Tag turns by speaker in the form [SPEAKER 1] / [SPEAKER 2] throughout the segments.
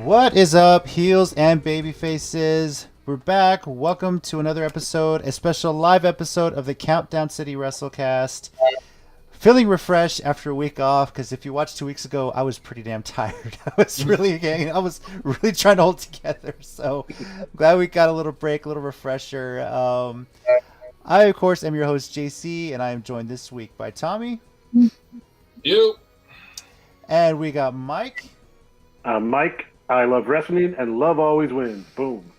[SPEAKER 1] What is up, heels and baby faces? We're back. Welcome to another episode, a special live episode of the Countdown City WrestleCast. Feeling refreshed after a week off because if you watched 2 weeks ago, I was pretty damn tired. I was really trying to hold together. So glad we got a little break, a little refresher. I of course am your host JC, and I am joined this week by Tommy.
[SPEAKER 2] You.
[SPEAKER 1] And we got Mike.
[SPEAKER 3] Mike, I love wrestling and love always wins. Boom.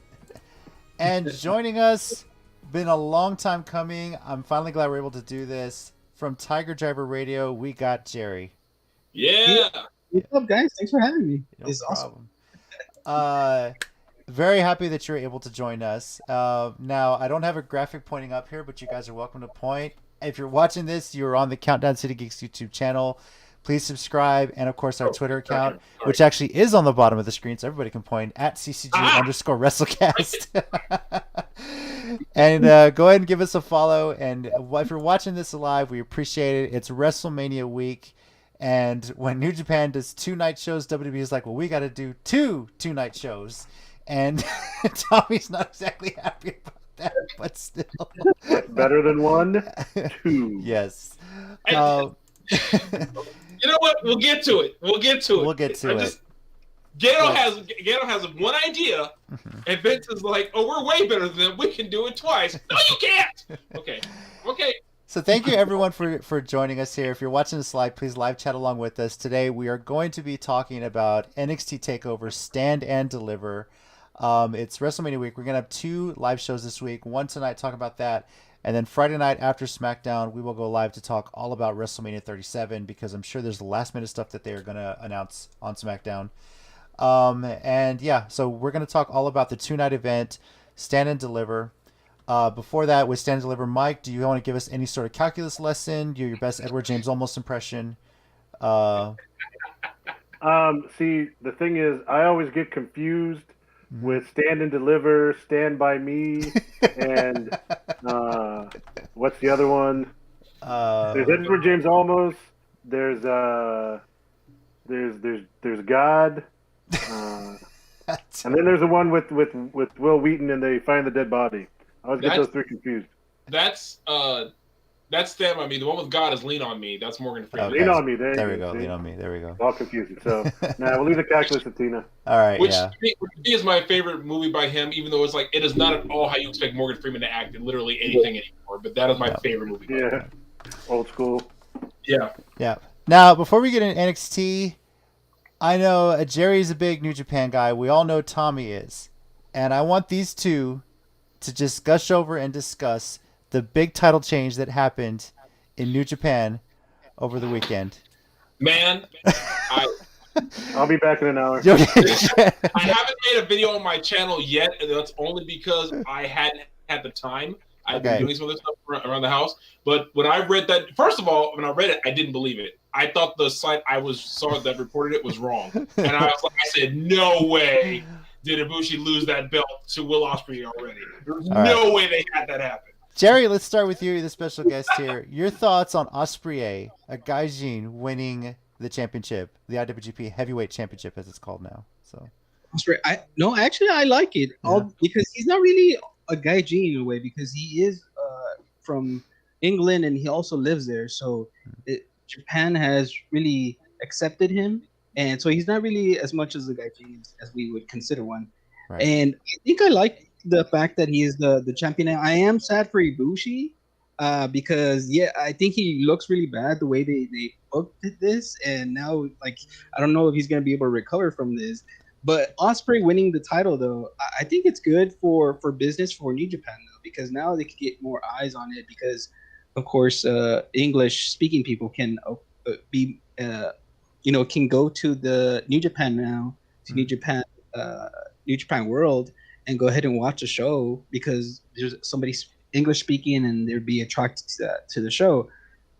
[SPEAKER 1] And joining us, been a long time coming. I'm finally glad we're able to do this. From Tiger Driver Radio, we got Jerry.
[SPEAKER 2] Yeah.
[SPEAKER 4] What's up, guys? Thanks for having me.
[SPEAKER 1] No
[SPEAKER 4] It's
[SPEAKER 1] problem. Awesome. Very happy that you're able to join us. Now, I don't have a graphic pointing up here, but you guys are welcome to point. If you're watching this, you're on the Countdown City Geeks YouTube channel. Please subscribe, and of course our Twitter account, which actually is on the bottom of the screen, so everybody can point at @CCG_WrestleCast. And go ahead and give us a follow. And if you're watching this live, we appreciate it. It's WrestleMania week, and when New Japan does 2-night shows, WWE is like, well, we got to do two-night shows, and Tommy's not exactly happy about that, but still,
[SPEAKER 3] Better than 1, 2.
[SPEAKER 1] yes.
[SPEAKER 2] You know what? We'll get to it. Gato has one idea, and Vince is like, "Oh, we're way better than them. We can do it twice." No, you can't. Okay.
[SPEAKER 1] So thank you everyone for joining us here. If you're watching this live, please live chat along with us. Today we are going to be talking about NXT TakeOver Stand and Deliver. It's WrestleMania week. We're gonna have 2 live shows this week. One tonight talking about that. And then Friday night after SmackDown, we will go live to talk all about WrestleMania 37 because I'm sure there's last minute stuff that they're going to announce on SmackDown. And yeah, so we're going to talk all about the 2-night event, Stand and Deliver. Before that, with Stand and Deliver, Mike, do you want to give us any sort of calculus lesson? Do your best Edward James Olmos impression?
[SPEAKER 3] See, the thing is, I always get confused with Stand and Deliver, Stand By Me, and what's the other one? There's Edward James Olmos. There's God, and then there's the one with Will Wheaton, and they find the dead body. I always get those 3 confused.
[SPEAKER 2] That's Stand By Me. The one with God is Lean On Me. That's Morgan Freeman.
[SPEAKER 1] Okay.
[SPEAKER 3] Lean On Me.
[SPEAKER 1] There we go. Lean On Me. There we go.
[SPEAKER 3] All confusing. So, we'll leave the calculus to Tina.
[SPEAKER 1] All right.
[SPEAKER 2] Which
[SPEAKER 1] yeah.
[SPEAKER 2] is my favorite movie by him, even though it is not at all how you expect Morgan Freeman to act in literally anything anymore. But that is my favorite movie.
[SPEAKER 3] Yeah. Old school.
[SPEAKER 2] Yeah.
[SPEAKER 1] Yeah. Now, before we get into NXT, I know Jerry's a big New Japan guy. We all know Tommy is. And I want these two to just gush over and discuss the big title change that happened in New Japan over the weekend.
[SPEAKER 2] Man,
[SPEAKER 3] I'll be back in an hour.
[SPEAKER 2] I haven't made a video on my channel yet, and that's only because I hadn't had the time. I've been doing some of this stuff around the house. But when I read that, first of all, when I read it, I didn't believe it. I thought the site saw that reported it was wrong. And I said, no way did Ibushi lose that belt to Will Ospreay already. There's no way they had that happen.
[SPEAKER 1] Jerry, let's start with you. You're the special guest here. Your thoughts on Ospreay, a Gaijin, winning the championship, the IWGP Heavyweight Championship, as it's called now. So,
[SPEAKER 4] Ospreay, I like it because he's not really a Gaijin in a way because he is from England and he also lives there. So Japan has really accepted him, and so he's not really as much as a Gaijin as we would consider one. Right. And I think I like the fact that he is the champion. I am sad for Ibushi because I think he looks really bad the way they booked this, and now I don't know if he's gonna be able to recover from this. But Ospreay winning the title though, I think it's good for business for New Japan though, because now they can get more eyes on it because of course English speaking people can can go to the New Japan now, to New Japan World, and go ahead and watch the show because there's somebody English speaking and they'd be attracted to the show.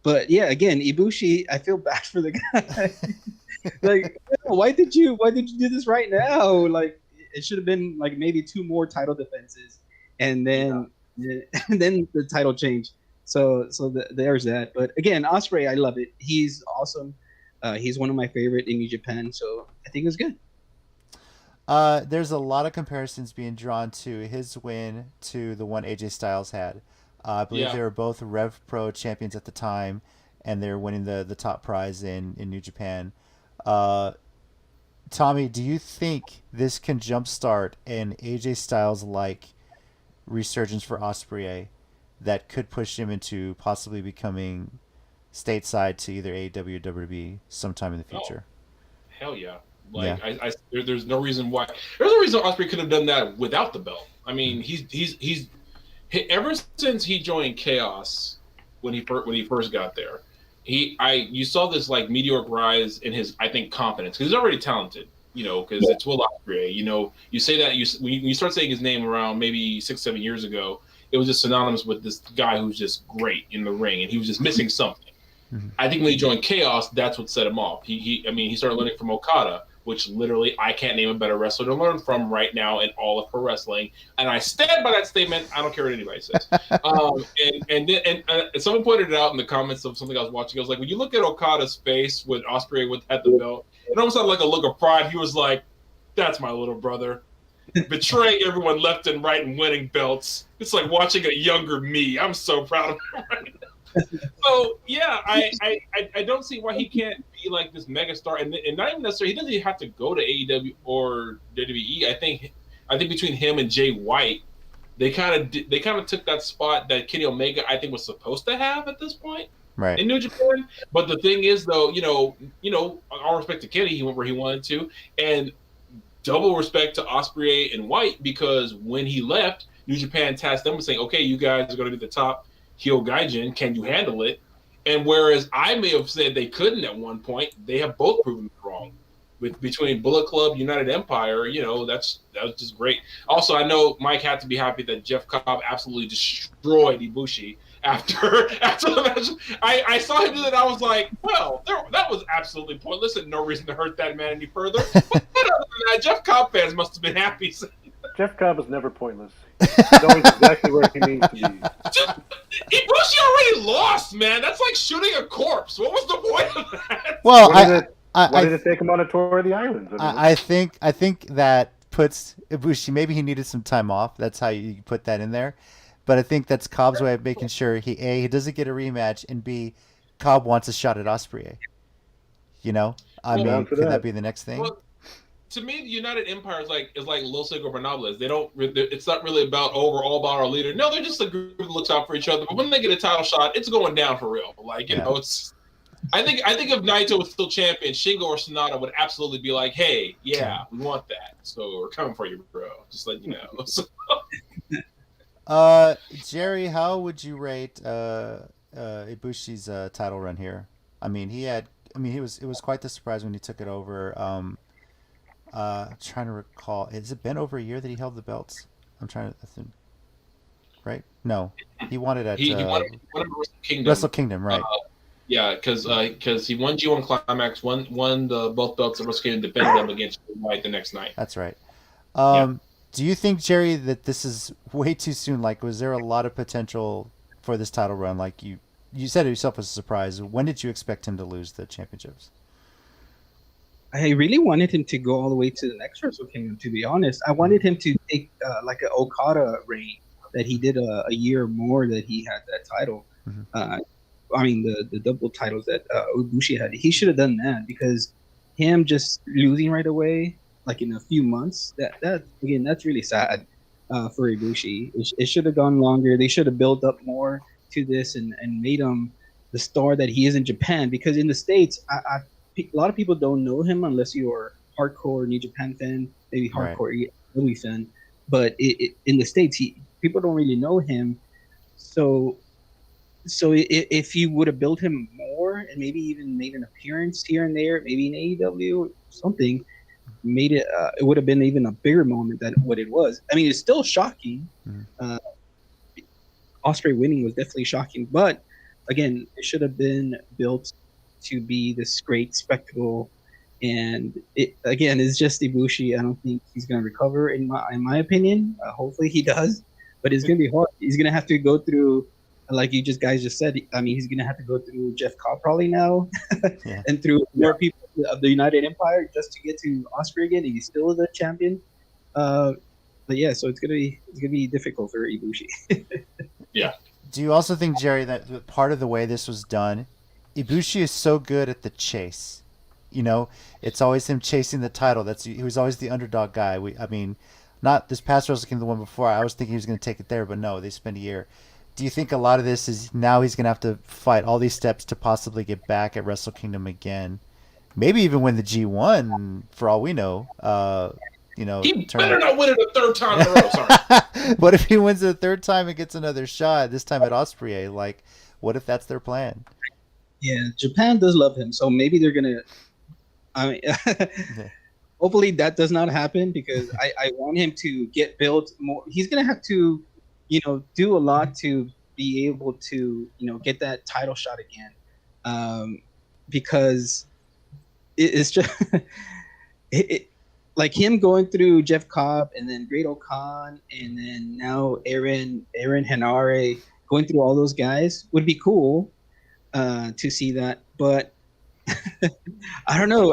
[SPEAKER 4] But yeah, again, Ibushi, I feel bad for the guy. Why did you do this right now? Like, it should have been maybe 2 more title defenses, and then the title change. So there's that. But again, Ospreay, I love it. He's awesome. He's one of my favorite in New Japan, so I think it's good.
[SPEAKER 1] There's a lot of comparisons being drawn to his win to the one AJ Styles had. I believe they were both Rev Pro champions at the time, and they were winning the top prize in New Japan. Tommy, do you think this can jumpstart an AJ Styles like resurgence for Ospreay that could push him into possibly becoming stateside to either AEW or WWE sometime in the future?
[SPEAKER 2] Oh, hell yeah. Like there's no reason why. There's no reason Ospreay could have done that without the belt. I mean, he's ever since he joined Chaos when he first got there, you saw this like meteoric rise in his, I think, confidence, because he's already talented. Because it's Will Ospreay. You say that when you start saying his name around maybe 6-7 years ago, it was just synonymous with this guy who's just great in the ring, and he was just missing something. Mm-hmm. I think when he joined Chaos, that's what set him off. He started learning from Okada, which literally I can't name a better wrestler to learn from right now in all of pro wrestling, and I stand by that statement. I don't care what anybody says. And someone pointed it out in the comments of something I was watching. I was like, when you look at Okada's face when Ospreay had the belt, it almost had like a look of pride. He was like, "That's my little brother, betraying everyone left and right and winning belts. It's like watching a younger me. I'm so proud of him right now." So yeah, I don't see why he can't be like this megastar, and not even necessarily. He doesn't even have to go to AEW or WWE. I think between him and Jay White, they kind of took that spot that Kenny Omega I think was supposed to have at this point,
[SPEAKER 1] right,
[SPEAKER 2] in New Japan. But the thing is, though, all respect to Kenny, he went where he wanted to, and double respect to Ospreay and White, because when he left, New Japan tasked them with saying, "Okay, you guys are going to be the top heel gaijin, can you handle it?" And whereas I may have said they couldn't at one point, they have both proven me wrong. Between Bullet Club, United Empire, that was just great. Also, I know Mike had to be happy that Jeff Cobb absolutely destroyed Ibushi after the match. I saw him do that. I was like, well, that was absolutely pointless and no reason to hurt that man any further. But other than that, Jeff Cobb fans must have been happy.
[SPEAKER 3] Jeff Cobb is never pointless. He's always exactly where he needs to be.
[SPEAKER 2] Ibushi already lost, man. That's like shooting a corpse. What was the point of that?
[SPEAKER 1] Well,
[SPEAKER 3] why did it take him on a tour of the islands?
[SPEAKER 1] I think that puts Ibushi. Maybe he needed some time off. That's how you put that in there. But I think that's Cobb's way of making sure he doesn't get a rematch, and B, Cobb wants a shot at Ospreay. I mean, could that be the next thing?
[SPEAKER 2] Well, to me, the United Empire is like Los Ingobernables. They don't. It's not really about all about our leader. No, they're just a group that looks out for each other. But when they get a title shot, it's going down for real. Like it's. I think if Naito was still champion, Shingo or Sonata would absolutely be like, "Hey, yeah, we want that. So we're coming for you, bro." Just let you know.
[SPEAKER 1] Jerry, how would you rate Ibushi's title run here? I mean, it was quite the surprise when he took it over. Trying to recall, has it been over a year that he held the belts? I'm trying to think. Right? No, he won it at
[SPEAKER 2] he won Wrestle Kingdom.
[SPEAKER 1] Wrestle Kingdom, right?
[SPEAKER 2] Yeah, because he won G1 Climax, won the both belts at Wrestle Kingdom, defended them against White the next night.
[SPEAKER 1] That's right. Do you think, Jerry, that this is way too soon? Like, was there a lot of potential for this title run? Like you said it yourself as a surprise. When did you expect him to lose the championships?
[SPEAKER 4] I really wanted him to go all the way to the next Wrestle Kingdom, to be honest. I wanted him to take like an Okada reign that he did a year more that he had that title. Mm-hmm. I mean, the double titles that Ibushi had. He should have done that, because him just losing right away, like in a few months, that again, that's really sad for Ibushi. It should have gone longer. They should have built up more to this and made him the star that he is in Japan. Because in the States, a lot of people don't know him unless you're a hardcore New Japan fan, maybe hardcore Louis fan. But in the States, people don't really know him. So if you would have built him more and maybe even made an appearance here and there, maybe in AEW or something, made it it would have been even a bigger moment than what it was. I mean, it's still shocking. Ospreay winning was definitely shocking, but again, it should have been built to be this great spectacle. And it again is just Ibushi. I don't think he's going to recover in my opinion. Hopefully he does, but it's going to be hard. He's going to have to go through like you guys just said, I mean, he's gonna have to go through Jeff Cobb probably now,
[SPEAKER 1] Yeah.
[SPEAKER 4] and through more people of the United Empire just to get to Osprey again. And he's still the champion. But yeah, so it's gonna be difficult for Ibushi.
[SPEAKER 2] Yeah.
[SPEAKER 1] Do you also think, Jerry, that part of the way this was done, Ibushi is so good at the chase? You know, it's always him chasing the title. He was always the underdog guy. I mean, not this past Wrestle Kingdom, the one before. I was thinking he was going to take it there, but no, they spent a year. Do you think a lot of this is now he's going to have to fight all these steps to possibly get back at Wrestle Kingdom again? Maybe even win the G1, for all we know. You know,
[SPEAKER 2] he better not win it a third time in a row. Sorry.
[SPEAKER 1] What if he wins it a third time and gets another shot, this time at Osprey? Like, what if that's their plan?
[SPEAKER 4] Yeah, Japan does love him, so maybe they're gonna. I mean, hopefully that does not happen because I want him to get built more. He's gonna have to, do a lot to be able to, get that title shot again, because it's just like him going through Jeff Cobb and then Great O'Khan and then now Aaron Henare going through all those guys would be cool to see that, but. I don't know.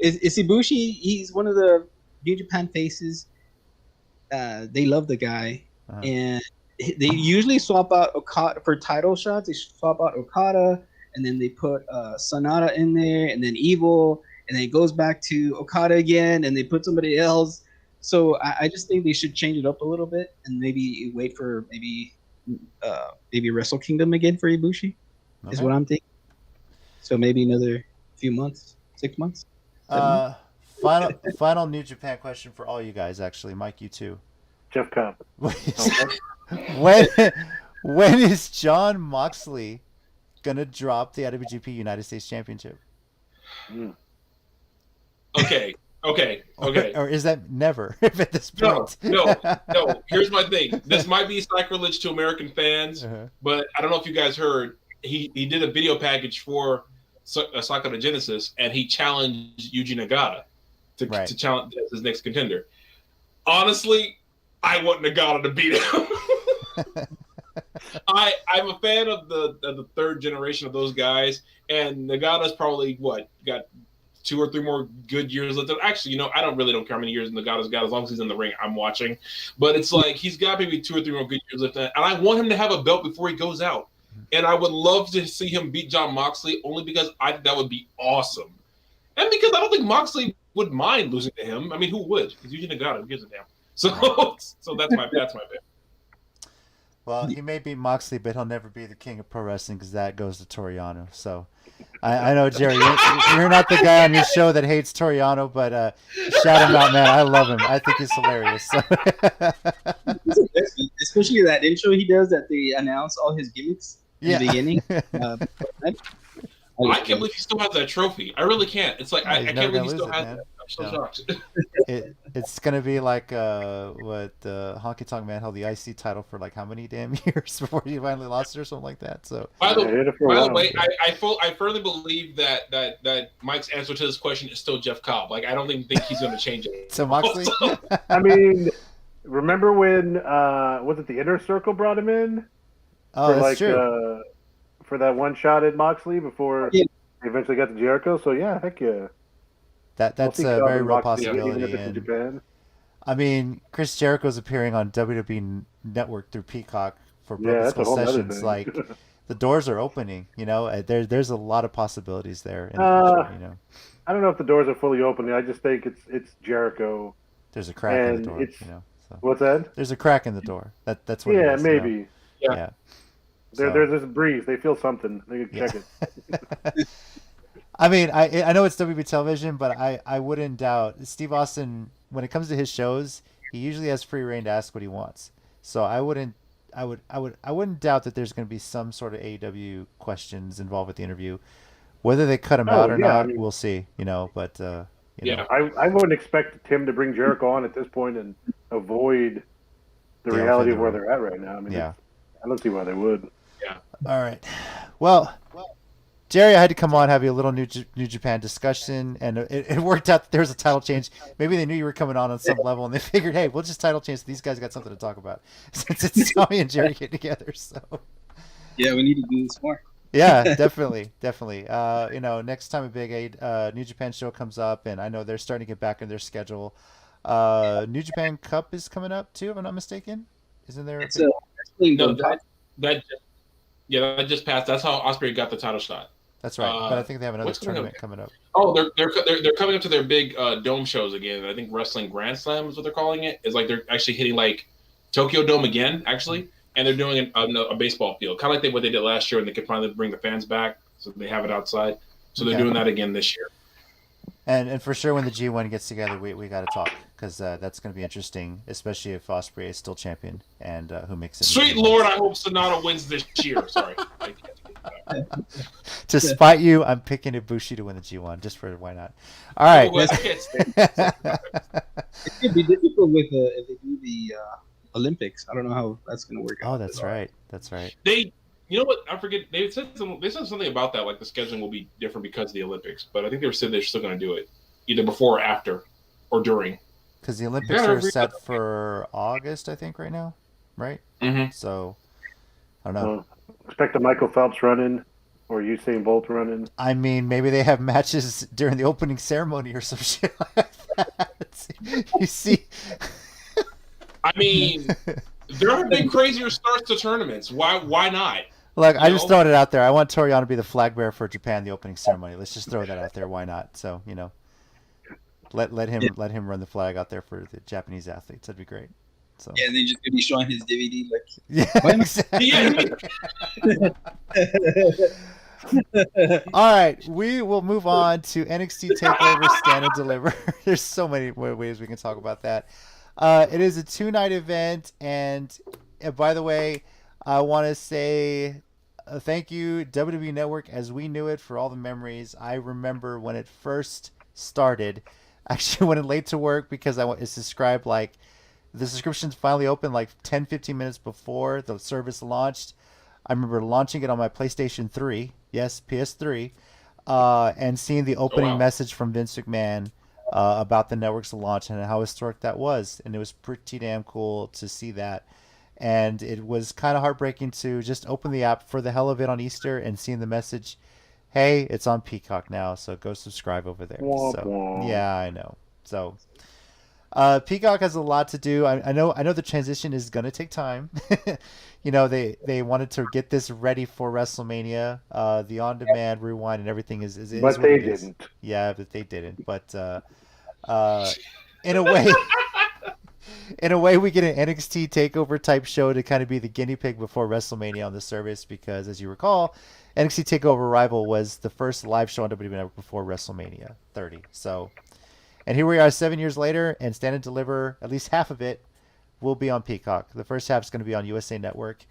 [SPEAKER 4] Is Ibushi? He's one of the New Japan faces. They love the guy, and they usually swap out Okada for title shots. They swap out Okada, and then they put Sonata in there, and then Evil, and then it goes back to Okada again, and they put somebody else. So I just think they should change it up a little bit, and maybe wait for maybe Wrestle Kingdom again for Ibushi. Is what I'm thinking. So maybe another few months, 6 months.
[SPEAKER 1] Final New Japan question for all you guys. Actually, Mike, you too.
[SPEAKER 3] Jeff Cobb.
[SPEAKER 1] when is Jon Moxley gonna drop the IWGP United States Championship?
[SPEAKER 2] Okay.
[SPEAKER 1] Or is that never at this point?
[SPEAKER 2] No. Here's my thing. This might be sacrilege to American fans, but I don't know if you guys heard. He did a video package for Sakura Genesis, and he challenged Yuji Nagata to challenge as his next contender. Honestly, I want Nagata to beat him. I'm a fan of the third generation of those guys, and Nagata's probably got 2 or 3 more good years left. Actually, I don't care how many years Nagata's got. As long as he's in the ring, I'm watching. But it's like he's got maybe 2 or 3 more good years left, and I want him to have a belt before he goes out. And I would love to see him beat Jon Moxley only because I think that would be awesome. And because I don't think Moxley would mind losing to him. I mean, who would? Because Yuji Nagata, who gives a damn? So that's my pick.
[SPEAKER 1] Well, he may beat Moxley, but he'll never be the king of pro wrestling because that goes to Toriano. So I know, Jerry, you're not the guy on your show that hates Toriano, but shout him out, man. I love him. I think he's hilarious. So.
[SPEAKER 4] Especially that intro he does that they announce all his gimmicks in the beginning.
[SPEAKER 2] I can't believe he still has that trophy. I really can't. It's like I can't believe he still has that. I'm so shocked.
[SPEAKER 1] It's gonna be like what Honky Tonk Man held the IC title for like how many damn years before he finally lost it or something like that. So
[SPEAKER 2] by the way, I firmly believe that Mike's answer to this question is still Jeff Cobb. Like I don't even think he's gonna change it.
[SPEAKER 1] So Moxley.
[SPEAKER 3] I mean, remember when was it the Inner Circle brought him in?
[SPEAKER 1] Oh, that's true.
[SPEAKER 3] For that one shot at Moxley before he eventually got to Jericho. So yeah, heck yeah.
[SPEAKER 1] That's a very real possibility.
[SPEAKER 3] In Japan.
[SPEAKER 1] I mean, Chris Jericho's appearing on WWE Network through Peacock for Broken Skull Sessions. Like the doors are opening. There's a lot of possibilities there. In the future,
[SPEAKER 3] I don't know if the doors are fully open. I just think it's Jericho.
[SPEAKER 1] There's a crack in the door. So.
[SPEAKER 3] What's that?
[SPEAKER 1] There's a crack in the door. That's what.
[SPEAKER 3] Yeah,
[SPEAKER 1] it is,
[SPEAKER 3] maybe.
[SPEAKER 2] Yeah.
[SPEAKER 3] There's this breeze. They feel something. They can check it.
[SPEAKER 1] I mean, I know it's WB television, but I wouldn't doubt Steve Austin when it comes to his shows. He usually has free reign to ask what he wants. So I wouldn't doubt that there's going to be some sort of AEW questions involved with the interview. Whether they cut him out or not, we'll see. But
[SPEAKER 3] I wouldn't expect Tim to bring Jericho on at this point and avoid the reality of where they're at right now. I mean, I don't see why they would.
[SPEAKER 2] Yeah.
[SPEAKER 1] All right. Well, Jerry, I had to come on, have you a little New Japan discussion, and it worked out that there was a title change. Maybe they knew you were coming on some level, and they figured, hey, we'll just title change. So these guys got something to talk about since it's Tommy and Jerry get together. So,
[SPEAKER 4] Yeah, we need to do this more.
[SPEAKER 1] Yeah, definitely. Next time a big New Japan show comes up, and I know they're starting to get back in their schedule. New Japan Cup is coming up too, if I'm not mistaken. Isn't there?
[SPEAKER 4] It's a
[SPEAKER 2] no that just passed. That's how Osprey got the title shot.
[SPEAKER 1] That's right, but I think they have another tournament coming up.
[SPEAKER 2] Oh, they're coming up to their big dome shows again. I think Wrestling Grand Slam is what they're calling it. It's like they're actually hitting like Tokyo Dome again, actually, and they're doing a baseball field, kind of like what they did last year, and they could finally bring the fans back, so they have it outside. So they're doing that again this year.
[SPEAKER 1] And for sure, when the G1 gets together, we got to talk, because that's going to be interesting, especially if Osprey is still champion and who makes it.
[SPEAKER 2] Sweet Lord, I hope Sonata wins this year. Sorry.
[SPEAKER 1] To spite you, I'm picking Ibushi to win the G1, just for why not. All right.
[SPEAKER 4] It could be difficult with if they do the Olympics. I don't know how that's going to work out.
[SPEAKER 1] Oh, that's right. That's right.
[SPEAKER 2] You know what? I forget. They said something about that, like the scheduling will be different because of the Olympics. But I think they said they're still going to do it, either before or after, or during.
[SPEAKER 1] Because the Olympics are set for August, I think, right now, right?
[SPEAKER 2] Mm-hmm.
[SPEAKER 1] So, I don't know.
[SPEAKER 3] Expect a Michael Phelps run-in or Usain Bolt run-in.
[SPEAKER 1] I mean, maybe they have matches during the opening ceremony or some shit like that. You see?
[SPEAKER 2] I mean, there have been crazier starts to tournaments. Why not?
[SPEAKER 1] Look, I just throwing it out there. I want Toriano to be the flag bearer for Japan, the opening ceremony. Let's just throw that out there. Why not? So, let him run the flag out there for the Japanese athletes. That'd be great. So.
[SPEAKER 4] Yeah, and then just gonna be showing his DVD like.
[SPEAKER 1] Yeah, exactly. All right, we will move on to NXT TakeOver Stand and Deliver. There's so many ways we can talk about that. It is a 2-night event, and by the way, I want to say thank you WWE Network as we knew it for all the memories. I remember when it first started. Actually went in late to work because it's described like the subscriptions finally opened like 10-15 minutes before the service launched. I remember launching it on my PlayStation 3, yes, PS3, and seeing the opening message from Vince McMahon about the network's launch and how historic that was. And it was pretty damn cool to see that. And it was kind of heartbreaking to just open the app for the hell of it on Easter and seeing the message, hey, it's on Peacock now, so go subscribe over there. So, yeah, I know. So Peacock has a lot to do. I know the transition is going to take time. They wanted to get this ready for WrestleMania. The on-demand rewind and everything is
[SPEAKER 3] but they didn't.
[SPEAKER 1] Yeah, but they didn't. But in a way, we get an NXT TakeOver type show to kind of be the guinea pig before WrestleMania on the service, because as you recall, NXT TakeOver Rival was the first live show on WWE Network before WrestleMania 30. So, and here we are 7 years later, and Stand and Deliver, at least half of it, will be on Peacock. The first half is going to be on USA Network.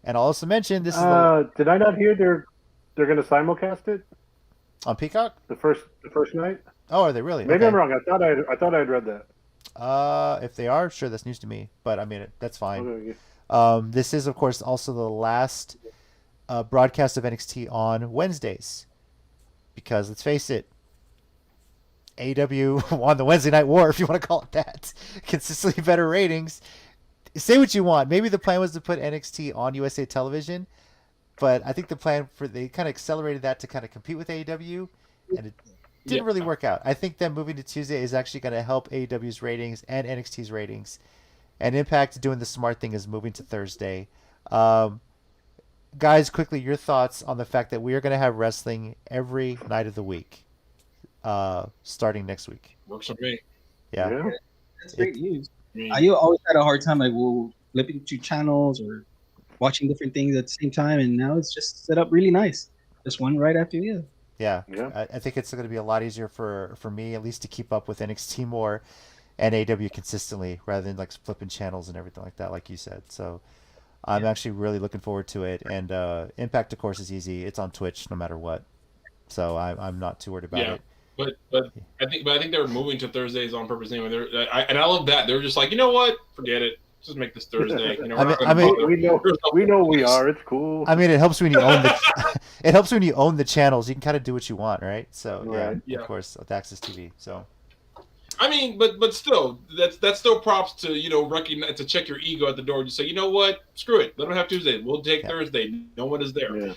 [SPEAKER 1] And I'll also mention this is
[SPEAKER 3] did I not hear they're going to simulcast it
[SPEAKER 1] on Peacock?
[SPEAKER 3] The first night?
[SPEAKER 1] Oh, are they really?
[SPEAKER 3] Maybe I'm wrong. I thought I'd read that.
[SPEAKER 1] If they are, sure, that's news to me. But I mean, that's fine.
[SPEAKER 3] Okay.
[SPEAKER 1] This is, of course, also the last broadcast of NXT on Wednesdays, because let's face it, AEW won the Wednesday Night War, if you want to call it that. Consistently better ratings. Say what you want. Maybe the plan was to put NXT on USA Television, but I think they kind of accelerated that to kind of compete with AEW, and it didn't really work out. I think them moving to Tuesday is actually going to help AEW's ratings and NXT's ratings. And Impact doing the smart thing is moving to Thursday. Guys, quickly, your thoughts on the fact that we are going to have wrestling every night of the week, starting next week.
[SPEAKER 2] Works for me.
[SPEAKER 1] Yeah.
[SPEAKER 4] That's great news. I always had a hard time flipping through channels or watching different things at the same time, and now it's just set up really nice. Just one right after the other.
[SPEAKER 1] Yeah. I think it's going to be a lot easier for me, at least, to keep up with NXT more and AEW consistently, rather than like flipping channels and everything like that, like you said. So I'm actually really looking forward to it. And Impact, of course, is easy. It's on Twitch no matter what. So I'm not too worried about it.
[SPEAKER 2] But I think they're moving to Thursdays on purpose anyway. And I love that they're just like, you know what, forget it, just make this Thursday.
[SPEAKER 3] We know we are. It's cool.
[SPEAKER 1] I mean, it helps when you own the channels. You can kind of do what you want, right? So yeah, of course, with Access TV. So
[SPEAKER 2] I mean, but still, that's still props to recognize, to check your ego at the door and just say, you know what, screw it, let them have Tuesday, we'll take Thursday. No one is there.
[SPEAKER 3] Yeah.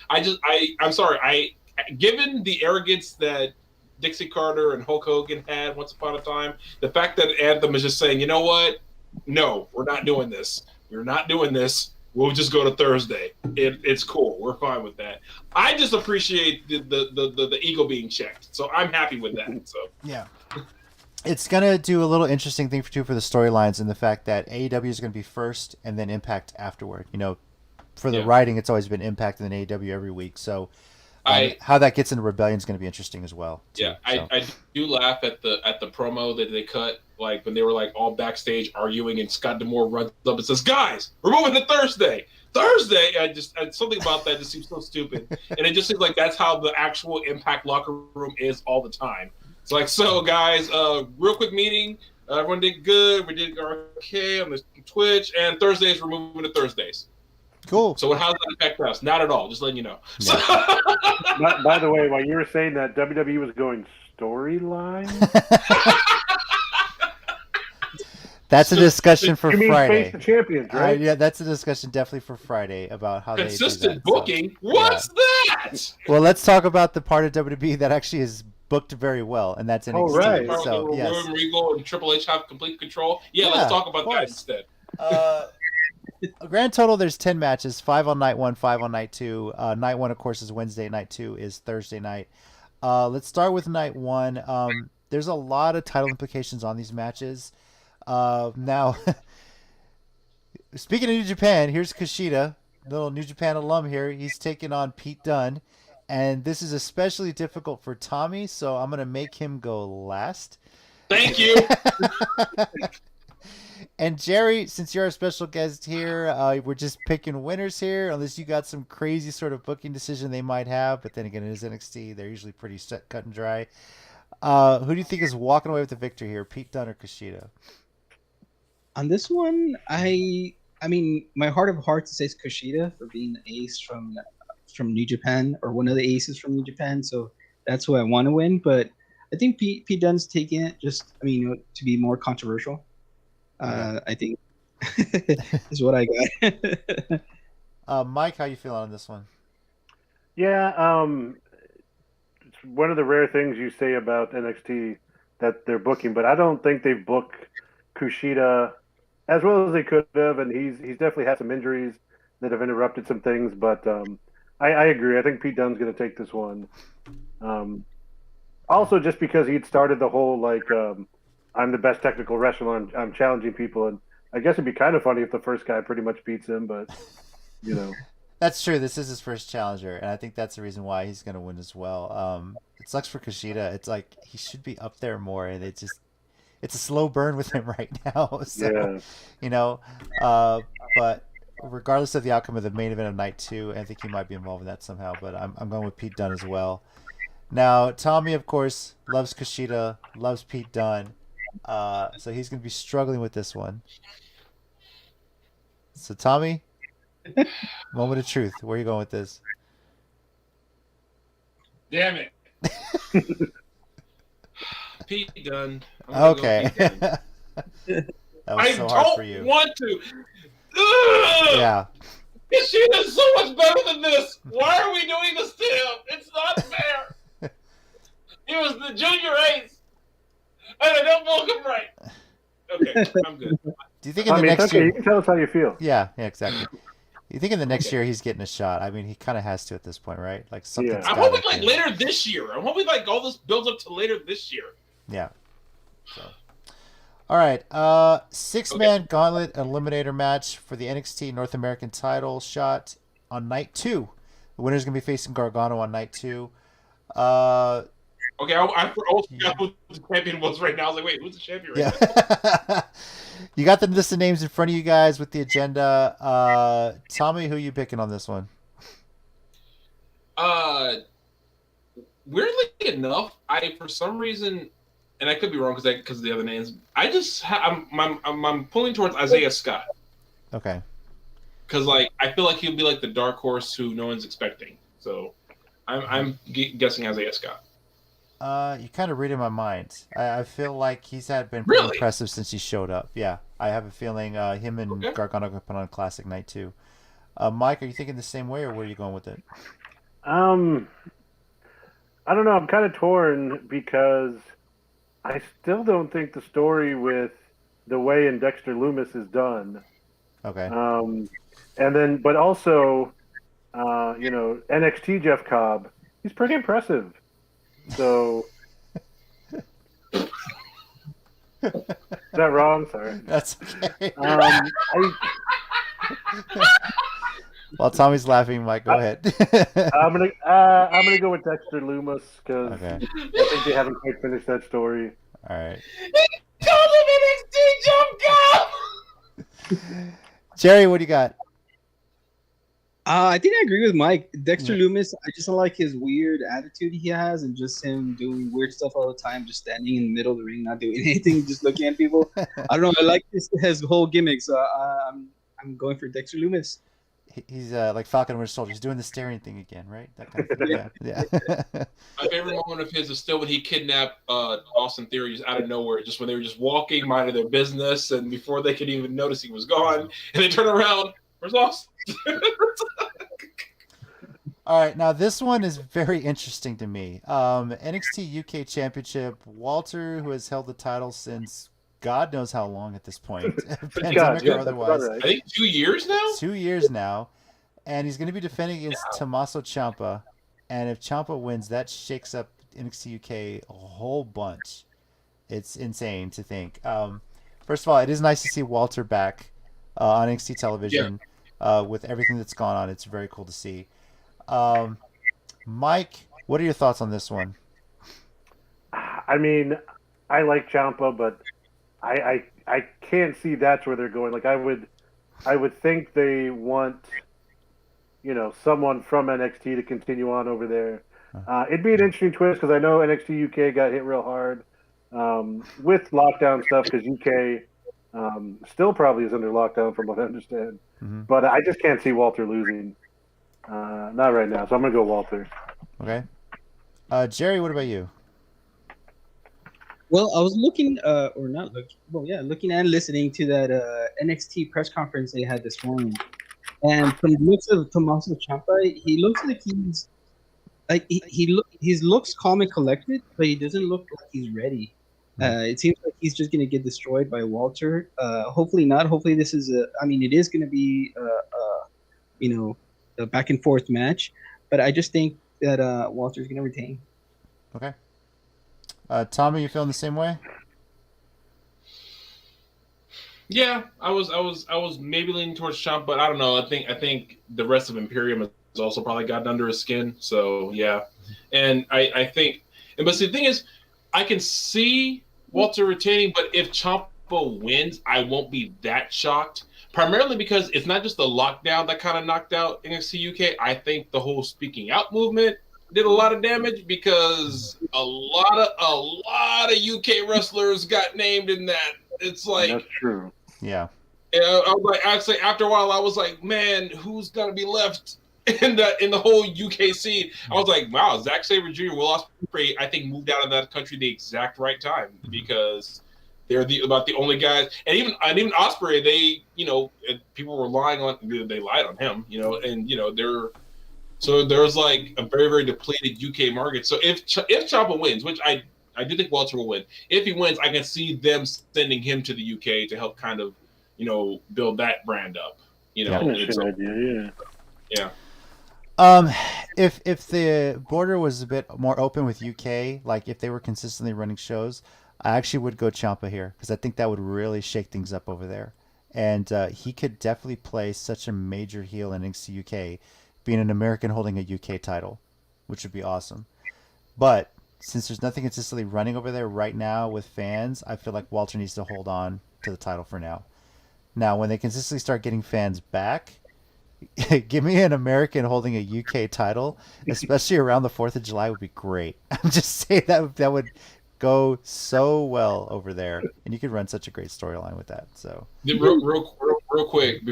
[SPEAKER 2] I'm sorry. Given the arrogance that Dixie Carter and Hulk Hogan had once upon a time, the fact that Anthem is just saying, you know what, no, we're not doing this. We're not doing this. We'll just go to Thursday. It's cool. We're fine with that. I just appreciate the ego being checked. So I'm happy with that. So
[SPEAKER 1] yeah. It's going to do a little interesting thing for the storylines, and the fact that AEW is going to be first and then Impact afterward. For the writing, it's always been Impact and then AEW every week. So how that gets into Rebellion is going to be interesting as well. Too,
[SPEAKER 2] yeah, I do laugh at the promo that they cut, like when they were like all backstage arguing, and Scott D'Amore runs up and says, "Guys, we're moving to Thursday." Something about that just seems so stupid, and it just seems like that's how the actual Impact locker room is all the time. It's like, so guys, real quick meeting. Everyone did good. We did okay on the Twitch, and Thursdays we're moving to Thursdays.
[SPEAKER 1] Cool.
[SPEAKER 2] So how does that affect us? Not at all. Just letting you know.
[SPEAKER 1] Yeah.
[SPEAKER 3] By the way, while you were saying that, WWE was going storyline.
[SPEAKER 1] That's a discussion for Friday.
[SPEAKER 3] Face the champions, right?
[SPEAKER 1] Yeah, that's a discussion definitely for Friday about how
[SPEAKER 2] consistent
[SPEAKER 1] they do that.
[SPEAKER 2] booking. So, what's that?
[SPEAKER 1] Well, let's talk about the part of WWE that actually is booked very well, and that's NXT.
[SPEAKER 3] Oh, right.
[SPEAKER 1] So, yes.
[SPEAKER 2] Regal and Triple H have complete control. Yeah, let's talk about that instead.
[SPEAKER 1] A grand total, there's 10 matches, 5 on night 1, 5 on night 2. Night 1, of course, is Wednesday. Night 2 is Thursday night. Let's start with night 1. There's a lot of title implications on these matches. Now, speaking of New Japan, here's Kushida, little New Japan alum here. He's taking on Pete Dunne, and this is especially difficult for Tommy, so I'm going to make him go last.
[SPEAKER 2] Thank you.
[SPEAKER 1] And Jerry, since you're our special guest here, we're just picking winners here, unless you got some crazy sort of booking decision they might have. But then again, it is NXT. They're usually pretty cut and dry. Who do you think is walking away with the victory here, Pete Dunne or Kushida?
[SPEAKER 4] On this one, I mean, my heart of hearts says Kushida for being the ace from New Japan, or one of the aces from New Japan. So that's who I want to win. But I think Pete Dunne's taking it to be more controversial. I think is what I got.
[SPEAKER 1] Mike, how you feeling on this one?
[SPEAKER 3] Yeah, it's one of the rare things you say about NXT that they're booking, but I don't think they've booked Kushida as well as they could have, and he's definitely had some injuries that have interrupted some things. But I agree. I think Pete Dunne's going to take this one. Also, just because he'd started the whole I'm the best technical wrestler. I'm challenging people, and I guess it'd be kind of funny if the first guy pretty much beats him. But
[SPEAKER 1] that's true. This is his first challenger, and I think that's the reason why he's going to win as well. It sucks for Kushida. It's like he should be up there more, and it's a slow burn with him right now. So, but regardless of the outcome of the main event of night 2, I think he might be involved in that somehow. But I'm going with Pete Dunne as well. Now, Tommy, of course, loves Kushida, loves Pete Dunne. So he's going to be struggling with this one. So, Tommy, moment of truth. Where are you going with this?
[SPEAKER 2] Damn it. Pete Dunne.
[SPEAKER 1] Okay.
[SPEAKER 2] Pete Dunne.
[SPEAKER 1] That was so hard for you.
[SPEAKER 2] I don't want to. Ugh!
[SPEAKER 1] Yeah.
[SPEAKER 2] Kushida's so much better than this. Why are we doing this to him? It's not fair. He was the junior ace. And I don't book him right. Okay, I'm good.
[SPEAKER 1] Do you think in the next year?
[SPEAKER 3] You can tell us how you feel.
[SPEAKER 1] Yeah, exactly. You think in the next year he's getting a shot? I mean, he kind of has to at this point, right? Like something.
[SPEAKER 3] Yeah.
[SPEAKER 2] I'm hoping later this year. I'm hoping all this builds up to later this year.
[SPEAKER 1] Yeah. So. All right. 6-man gauntlet eliminator match for the NXT North American title shot on night 2. The winner's gonna be facing Gargano on night 2.
[SPEAKER 2] Okay, I forgot who the champion was right now. I was like, wait, who's the champion right now?
[SPEAKER 1] You got the list of names in front of you guys with the agenda. Tommy, who are you picking on this one?
[SPEAKER 2] Weirdly enough, for some reason, and I could be wrong because of the other names, I'm pulling towards Isaiah Scott.
[SPEAKER 1] Okay.
[SPEAKER 2] Because I feel like he'll be like the dark horse who no one's expecting. So I'm guessing Isaiah Scott.
[SPEAKER 1] You kind of reading my mind. I feel like he's been pretty
[SPEAKER 2] Really?
[SPEAKER 1] impressive since he showed up. Yeah, I have a feeling him and
[SPEAKER 2] Okay.
[SPEAKER 1] Gargano could put on a classic night too. Mike, are you thinking the same way, or where are you going with it?
[SPEAKER 3] Um, I don't know. I'm kind of torn because I still don't think the story with the way and Dexter Loomis is done.
[SPEAKER 1] Okay.
[SPEAKER 3] And then, but also, NXT Jeff Cobb, he's pretty impressive. So, is that wrong? Sorry.
[SPEAKER 1] That's okay. While Tommy's laughing, Mike, go ahead.
[SPEAKER 3] I'm gonna go with Dexter Loomis because
[SPEAKER 1] Okay.
[SPEAKER 3] I think they haven't quite finished that story.
[SPEAKER 1] All right.
[SPEAKER 2] Call him NXT Jump Cup!
[SPEAKER 1] Jerry, what do you got?
[SPEAKER 4] I think I agree with Mike. Dexter Loomis, I just don't like his weird attitude he has and just him doing weird stuff all the time, just standing in the middle of the ring, not doing anything, just looking at people. I don't know. I like his whole gimmick, so I'm going for Dexter Loomis.
[SPEAKER 1] He's like Falcon and Winter Soldier. He's doing the staring thing again, right? That kind of thing. Yeah.
[SPEAKER 2] My favorite moment of his is still when he kidnapped Austin Theory just out of nowhere, just when they were just walking, minding their business, and before they could even notice he was gone, and they turn around, where's Austin?
[SPEAKER 1] All right, now this one is very interesting to me. NXT UK Championship, Walter, who has held the title since God knows how long at this point, pandemic or otherwise.
[SPEAKER 3] Right.
[SPEAKER 2] I think 2 years now?
[SPEAKER 1] 2 years now. And he's going to be defending against Tommaso Ciampa. And if Ciampa wins, that shakes up NXT UK a whole bunch. It's insane to think. First of all, it is nice to see Walter back on NXT television with everything that's gone on. It's very cool to see. Mike, what are your thoughts on this one?
[SPEAKER 3] I mean, I like Ciampa, but I can't see that's where they're going. Like I would think they want, someone from NXT to continue on over there. It'd be an interesting twist because I know NXT UK got hit real hard with lockdown stuff because UK still probably is under lockdown from what I understand.
[SPEAKER 1] Mm-hmm.
[SPEAKER 3] But I just can't see Walter losing. Not right now, so I'm gonna go Walter.
[SPEAKER 1] Okay. Jerry, what about you?
[SPEAKER 4] Well, I was looking, or not looking. Well, yeah, looking and listening to that NXT press conference they had this morning, and from the looks of Tommaso Ciampa, he looks like he's like he looks calm and collected, but he doesn't look like he's ready. It seems like he's just gonna get destroyed by Walter. Hopefully not. Hopefully this is it is gonna be a back and forth match, but I just think that Walter's gonna retain.
[SPEAKER 1] Okay. Tommy, you feeling the same way?
[SPEAKER 2] Yeah, I was maybe leaning towards Ciampa, but I don't know. I think the rest of Imperium has also probably gotten under his skin. So yeah, and I think, but see, the thing is, I can see Walter retaining, but if Ciampa wins, I won't be that shocked. Primarily because it's not just the lockdown that kind of knocked out NXT UK. I think the whole speaking out movement did a lot of damage because a lot of UK wrestlers got named in that. It's like
[SPEAKER 3] that's true.
[SPEAKER 1] Yeah.
[SPEAKER 2] I was like, actually, after a while, I was like, man, who's gonna be left in the whole UK scene? I was like, wow, Zack Sabre Jr., Will Ospreay, I think moved out of that country the exact right time because they're about the only guys, and even Ospreay, they people were lying on, they lied on him, and so there's like a very, very depleted UK market. So if Ciampa wins, which I do think Walter will win, if he wins, I can see them sending him to the UK to help kind of build that brand up.
[SPEAKER 3] That's a good idea.
[SPEAKER 2] Yeah.
[SPEAKER 1] If the border was a bit more open with UK, like if they were consistently running shows, I actually would go Ciampa here because I think that would really shake things up over there, and he could definitely play such a major heel in NXT UK, being an American holding a UK title, which would be awesome. But since there's nothing consistently running over there right now with fans, I feel like Walter needs to hold on to the title for now. Now, when they consistently start getting fans back, give me an American holding a UK title, especially around the 4th of July would be great. I'm just saying that would go so well over there, and you could run such a great storyline with that. So
[SPEAKER 2] real quick,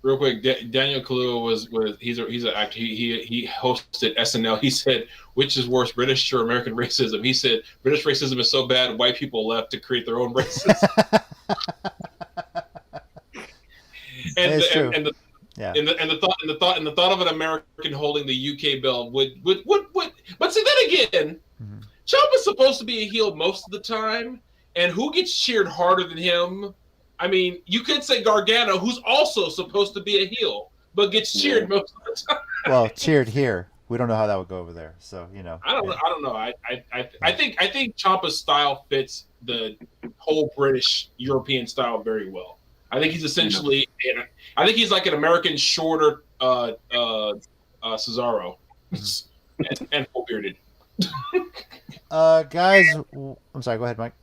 [SPEAKER 2] Real quick, Daniel Kaluuya was he's an actor. He hosted SNL. He said, "Which is worse, British or American racism?" He said, "British racism is so bad, white people left to create their own racism." and the thought of an American holding the UK belt would. But see, then again, Ciampa is supposed to be a heel most of the time, and who gets cheered harder than him? I mean, you could say Gargano, who's also supposed to be a heel, but gets cheered most of the time.
[SPEAKER 1] Well, cheered here. We don't know how that would go over there, so
[SPEAKER 2] I don't know. I think Ciampa's style fits the whole British European style very well. I think he's essentially, I think he's like an American shorter Cesaro, and full bearded.
[SPEAKER 1] Guys, I'm sorry. Go ahead, Mike.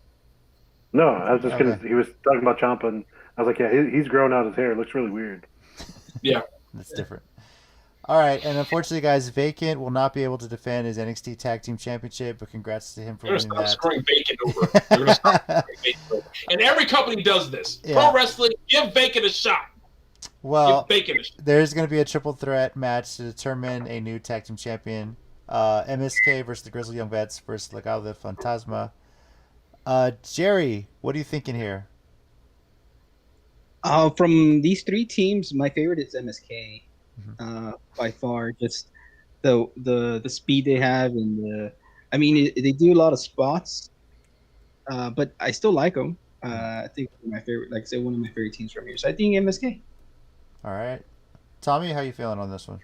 [SPEAKER 3] No, I was just gonna. He was talking about Ciampa, and I was like, yeah, he's grown out his hair. It looks really weird.
[SPEAKER 2] Yeah,
[SPEAKER 1] that's different. All right, and unfortunately, guys, Vacant will not be able to defend his NXT Tag Team Championship, but congrats to him for winning that.
[SPEAKER 2] Screwing Vacant over. They're gonna start screwing Vacant over. And every company does this. Yeah. Pro wrestling, give Vacant a shot.
[SPEAKER 1] Well, there's going to be a triple threat match to determine a new tag team champion. MSK versus the Grizzled Young Vets versus Legado del Fantasma. Jerry, what are you thinking here?
[SPEAKER 4] From these three teams, my favorite is MSK. By far, just the speed they have, and I mean, they do a lot of spots, but I still like them. I think my favorite, like I said, one of my favorite teams from here. So I think MSK.
[SPEAKER 1] All right, Tommy, how you feeling on this one?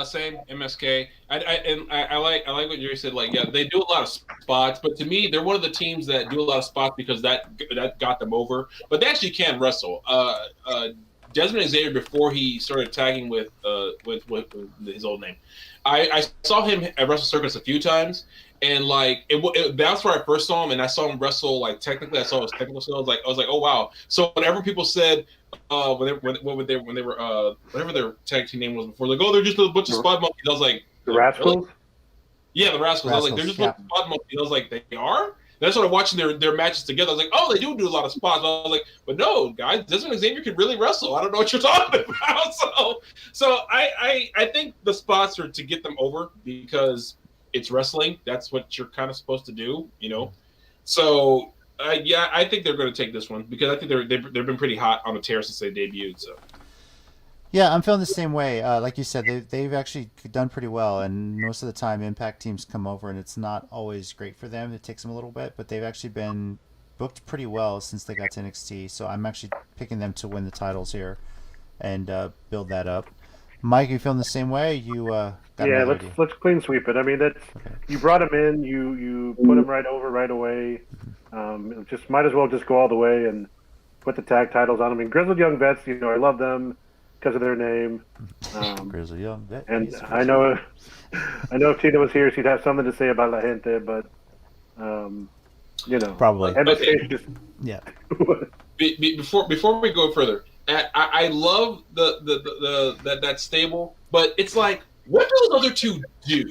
[SPEAKER 2] Same MSK. I like what Jerry said. Like, yeah, they do a lot of spots, but to me, they're one of the teams that do a lot of spots because that got them over. But they actually can wrestle. Desmond Xavier, before he started tagging with his old name, I saw him at Wrestle Circus a few times, and like that's where I first saw him, and I saw him wrestle. Like technically, I saw his technical skills. I was like, oh wow. So whenever people said when they were whatever their tag team name was before, like, oh, they're just a bunch of spot monkeys. I was like,
[SPEAKER 3] the Rascals.
[SPEAKER 2] Really? Yeah, the Rascals. I was like, they're just a bunch of spot monkeys. I was like, they are. And I started watching their matches together. I was like, oh, they do a lot of spots. I was like, but no, guys, Desmond Xavier can really wrestle. I don't know what you're talking about. So I think the spots are to get them over because it's wrestling. That's what you're kind of supposed to do, So yeah, I think they're going to take this one because I think they've been pretty hot on the tear since they debuted. So.
[SPEAKER 1] Yeah, I'm feeling the same way. Like you said, they've actually done pretty well, and most of the time Impact teams come over, and it's not always great for them. It takes them a little bit, but they've actually been booked pretty well since they got to NXT, so I'm actually picking them to win the titles here and build that up. Mike, you feeling the same way? You
[SPEAKER 3] let's clean sweep it. I mean, that's okay. You brought him in, you put him right over right away. Just might as well just go all the way and put the tag titles on. I mean, Grizzled Young Vets, I love them because of their name.
[SPEAKER 1] Grizzled Young Vets.
[SPEAKER 3] And I know if Tina was here, she'd have something to say about La Gente, but
[SPEAKER 1] probably.
[SPEAKER 3] MSK
[SPEAKER 1] yeah.
[SPEAKER 2] Before we go further, I love that stable, but it's like, what do those other two do?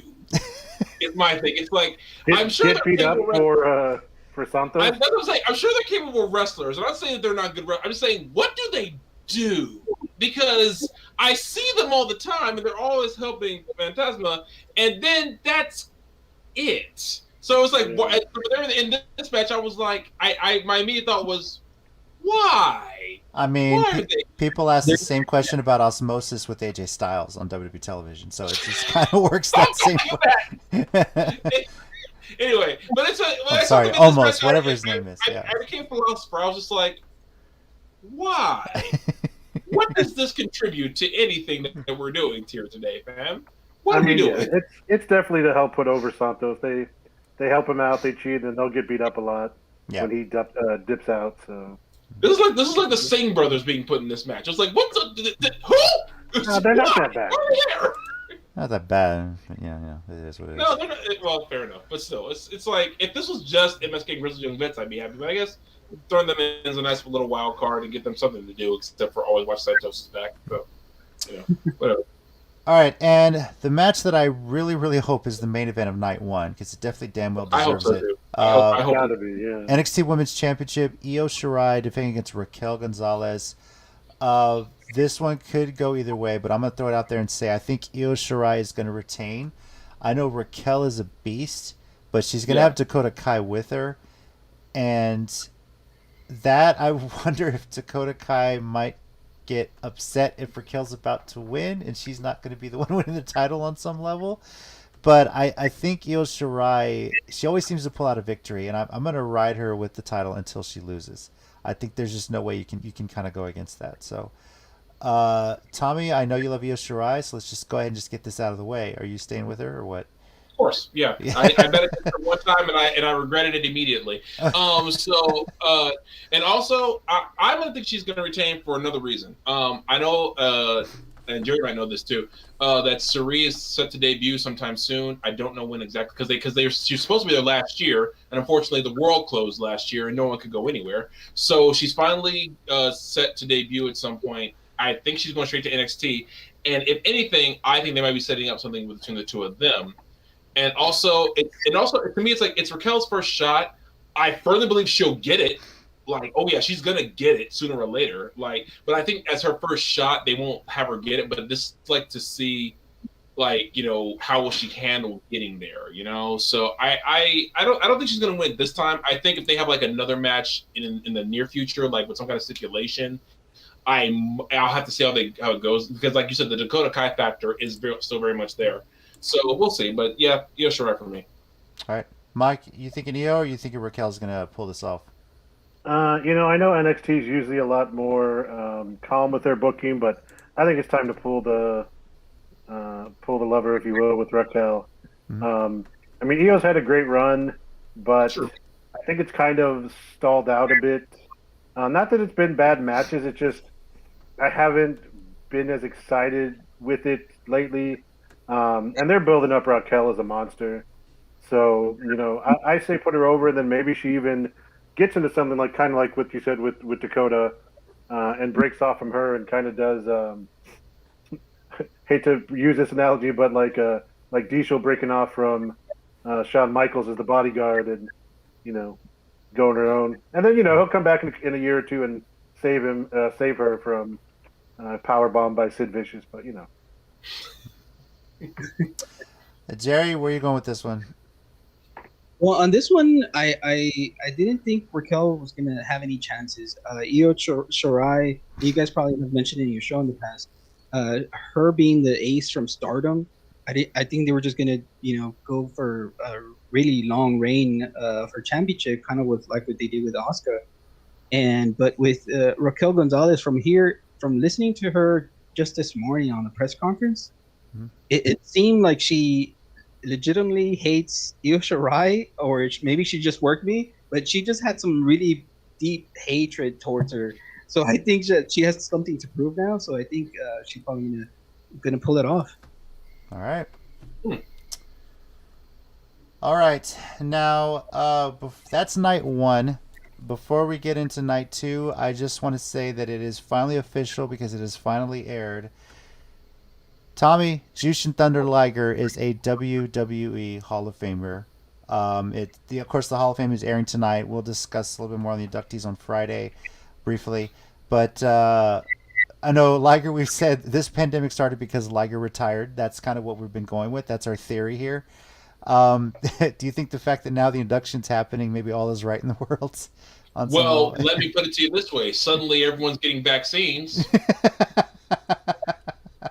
[SPEAKER 2] Is my thing. It's like I'm sure
[SPEAKER 3] they're beat up for Santos.
[SPEAKER 2] I'm sure they're capable wrestlers. I'm not saying that they're not good. I'm just saying, what do they do? Because I see them all the time, and they're always helping Phantasma, and then that's it. So it's like, in this match, I was like, my immediate thought was, why?
[SPEAKER 1] I mean, people ask the same question about Osmosis with AJ Styles on WWE television, so it just kind of works that same way.
[SPEAKER 2] Anyway, but
[SPEAKER 1] I'm sorry, almost, whatever his name is.
[SPEAKER 2] I became philosopher. I was just like, why? What does this contribute to anything that we're doing here today, fam? What are we doing?
[SPEAKER 3] It's definitely to help put over Santos. They help him out. They cheat, and they'll get beat up a lot when he dips out. So
[SPEAKER 2] this is like the Singh brothers being put in this match. I was like, what's who?
[SPEAKER 3] No, they're not that bad.
[SPEAKER 1] Not that bad. Yeah, it is what it is.
[SPEAKER 2] No, they're not. Well, fair enough, but still, it's like if this was just MSK Grizzled Young Vets, I'd be happy. But I guess throwing them in is a nice little wild card to get them something to do, except for always watch Santos' back. So, whatever.
[SPEAKER 1] All right, and the match that I really, really hope is the main event of night one, because it definitely damn well deserves it.
[SPEAKER 2] I hope
[SPEAKER 3] gotta be, yeah.
[SPEAKER 1] NXT Women's Championship, Io Shirai defending against Raquel Gonzalez. This one could go either way, but I'm gonna throw it out there and say I think Io Shirai is gonna retain. I know Raquel is a beast, but she's gonna have Dakota Kai with her, and that I wonder if Dakota Kai might get upset if Raquel's about to win and she's not going to be the one winning the title on some level. But I think Io Shirai, she always seems to pull out a victory, and I'm going to ride her with the title until she loses. I think there's just no way you can kind of go against that. So, Tommy, I know you love Io Shirai, so let's just go ahead and just get this out of the way. Are you staying with her or what?
[SPEAKER 2] Of course, yeah. I bet it for one time and I regretted it immediately. And also I don't think she's going to retain for another reason. I know, and Jerry might know this too, that Cirie is set to debut sometime soon. I don't know when exactly because she's supposed to be there last year, and unfortunately the world closed last year and no one could go anywhere. So she's finally set to debut at some point. I think she's going straight to NXT, and if anything, I think they might be setting up something between the two of them. And also to me, it's like it's Raquel's first shot. I firmly believe she'll get it. Like, oh yeah, she's gonna get it sooner or later. Like, but I think as her first shot, they won't have her get it. But this like to see, like, you know, how will she handle getting there? You know, so I don't think she's gonna win this time. I think if they have like another match in the near future, like with some kind of stipulation, I'll have to see how it goes because, like you said, the Dakota Kai factor is still very much there. So we'll see, but yeah, Io Shirai for me.
[SPEAKER 1] All right, Mike, you thinking Io, or you thinking Raquel's gonna pull this off?
[SPEAKER 3] I know NXT is usually a lot more calm with their booking, but I think it's time to pull the lever, if you will, with Raquel. Mm-hmm. I mean, Io's had a great run, but sure. I think it's kind of stalled out a bit. Not that it's been bad matches; it's just I haven't been as excited with it lately. And they're building up Raquel as a monster. So, you know, I say put her over, and then maybe she even gets into something like kind of like what you said with Dakota and breaks off from her and kind of does, hate to use this analogy, but like Diesel breaking off from Shawn Michaels as the bodyguard and, you know, going her own. And then, you know, he'll come back in a year or two and save her from powerbomb by Sid Vicious, but, you know.
[SPEAKER 1] Jerry, where are you going with this one?
[SPEAKER 4] Well, on this one, I didn't think Raquel was going to have any chances. Io Shirai, you guys probably have mentioned in your show in the past, her being the ace from Stardom, I think they were just going to, you know, go for a really long reign for championship, kind of with like what they did with Asuka. But with Raquel Gonzalez from listening to her just this morning on the press conference, it seemed like she legitimately hates Io Shirai, or maybe she just worked me, but she just had some really deep hatred towards her. So I think that she has something to prove now. So I think she's probably gonna pull it off.
[SPEAKER 1] All right. All right. Now, that's night one. Before we get into night two, I just want to say that it is finally official because it is finally aired. Tommy Jushin Thunder Liger is a WWE Hall of Famer. Of course, the Hall of Fame is airing tonight. We'll discuss a little bit more on the inductees on Friday, briefly. But I know Liger. We've said this pandemic started because Liger retired. That's kind of what we've been going with. That's our theory here. Do you think the fact that now the induction's happening, maybe all is right in the world?
[SPEAKER 2] Well, let me put it to you this way: suddenly, everyone's getting vaccines.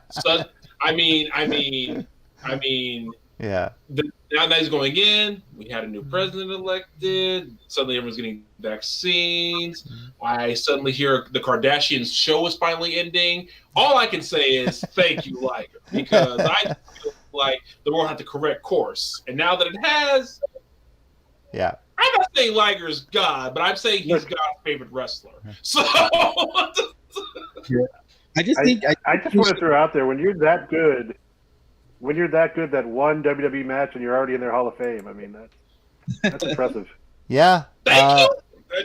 [SPEAKER 2] So. I mean,
[SPEAKER 1] yeah.
[SPEAKER 2] Now that he's going in, we had a new president elected. Suddenly, everyone's getting vaccines. I suddenly hear the Kardashians' show is finally ending. All I can say is thank you, Liger, because I feel like the world had the correct course, and now that it has,
[SPEAKER 1] yeah.
[SPEAKER 2] I'm not saying Liger's God, but I'm saying he's God's favorite wrestler. So.
[SPEAKER 4] Yeah. I just
[SPEAKER 3] want to throw out there when you're that good, that one WWE match and you're already in their Hall of Fame. I mean that's impressive.
[SPEAKER 1] Yeah.
[SPEAKER 2] Thank you.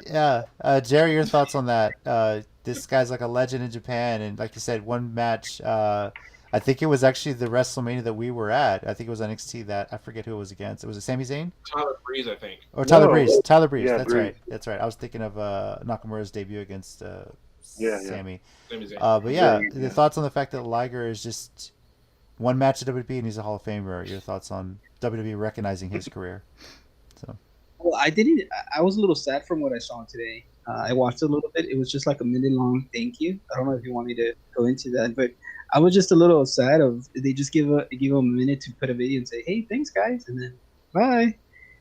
[SPEAKER 1] Yeah. Jerry, your thoughts on that? This guy's like a legend in Japan, and like you said, one match. I think it was actually the WrestleMania that we were at. I think it was NXT that I forget who it was against. It was Sami Zayn?
[SPEAKER 2] Tyler Breeze, I think.
[SPEAKER 1] Or Tyler Breeze. Tyler Breeze.
[SPEAKER 3] Yeah,
[SPEAKER 1] That's
[SPEAKER 3] Breeze.
[SPEAKER 1] right. That's right. I was thinking of Nakamura's debut against Sammy.
[SPEAKER 2] Zayn.
[SPEAKER 1] But the thoughts on the fact that Liger is just one match at WWE and he's a Hall of Famer. Your thoughts on WWE recognizing his career? So.
[SPEAKER 4] Well, I was a little sad from what I saw today. I watched a little bit. It was just like a minute long. Thank you. I don't know if you want me to go into that, but I was just a little sad of they just give him a minute to put a video and say, "Hey, thanks guys," and then bye.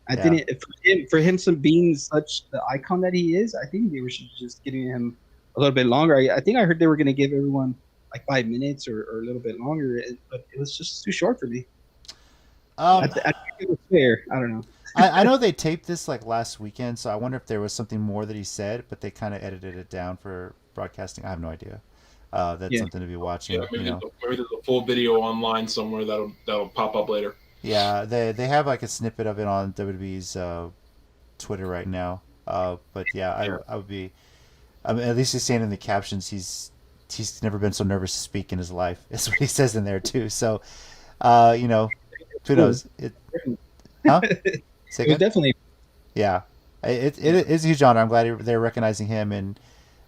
[SPEAKER 4] I didn't for him being such the icon that he is. I think they were just giving him a little bit longer. I think I heard they were going to give everyone like 5 minutes or a little bit longer, but it was just too short for me. I think it was fair. I don't know.
[SPEAKER 1] I know they taped this like last weekend, so I wonder if there was something more that he said, but they kind of edited it down for broadcasting. I have no idea. That's something to be watching.
[SPEAKER 2] Yeah, maybe there's a full video online somewhere that'll pop up later.
[SPEAKER 1] Yeah, they have like a snippet of it on WWE's Twitter right now. But yeah, I would be. I mean, at least he's saying in the captions he's never been so nervous to speak in his life. That's what he says in there too. So, who knows? Huh?
[SPEAKER 4] It was definitely.
[SPEAKER 1] Yeah, it is a huge honor. I'm glad they're recognizing him, and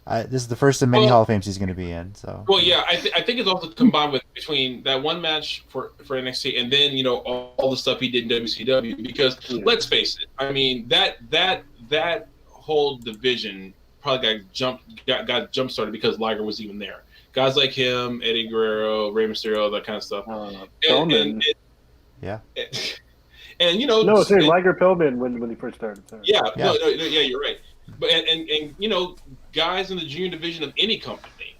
[SPEAKER 1] this is the first of many Hall of Fames he's going to be in. So.
[SPEAKER 2] Well, yeah, I think it's also combined between that one match for NXT and then all the stuff he did in WCW. Because let's face it, I mean that whole division probably got jump started because Liger was even there. Guys like him, Eddie Guerrero, Rey Mysterio, that kind of stuff. And
[SPEAKER 3] Liger Pillman when he first started. Sorry.
[SPEAKER 2] Yeah, you're right. But and guys in the junior division of any company,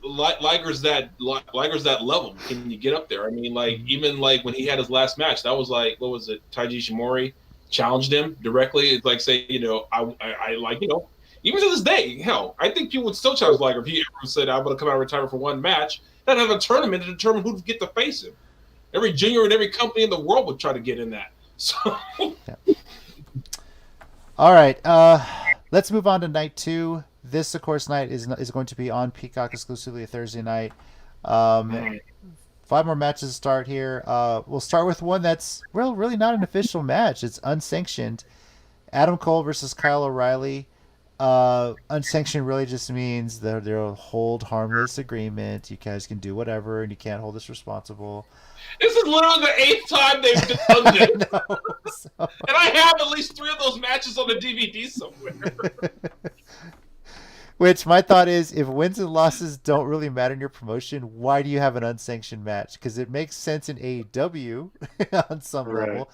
[SPEAKER 2] Liger's that level. Can you get up there? I mean, even when he had his last match, that was what was it? Taiji Ishimori challenged him directly. It's like say, even to this day, hell, I think people would still challenge Liger if he ever said, "I'm going to come out of retirement for one match." That have a tournament to determine who to get to face him. Every junior in every company in the world would try to get in that. So.
[SPEAKER 1] Yeah. All right, let's move on to night 2. This, of course, night is going to be on Peacock exclusively, a Thursday night. 5 more matches to start here. We'll start with one that's really not an official match. It's unsanctioned. Adam Cole versus Kyle O'Reilly. Unsanctioned really just means they'll hold harmless agreement. You guys can do whatever, and you can't hold us responsible.
[SPEAKER 2] This is literally the 8th time they've done this. And I have at least 3 of those matches on the DVD somewhere.
[SPEAKER 1] Which my thought is, if wins and losses don't really matter in your promotion, why do you have an unsanctioned match? Because it makes sense in AEW on some level.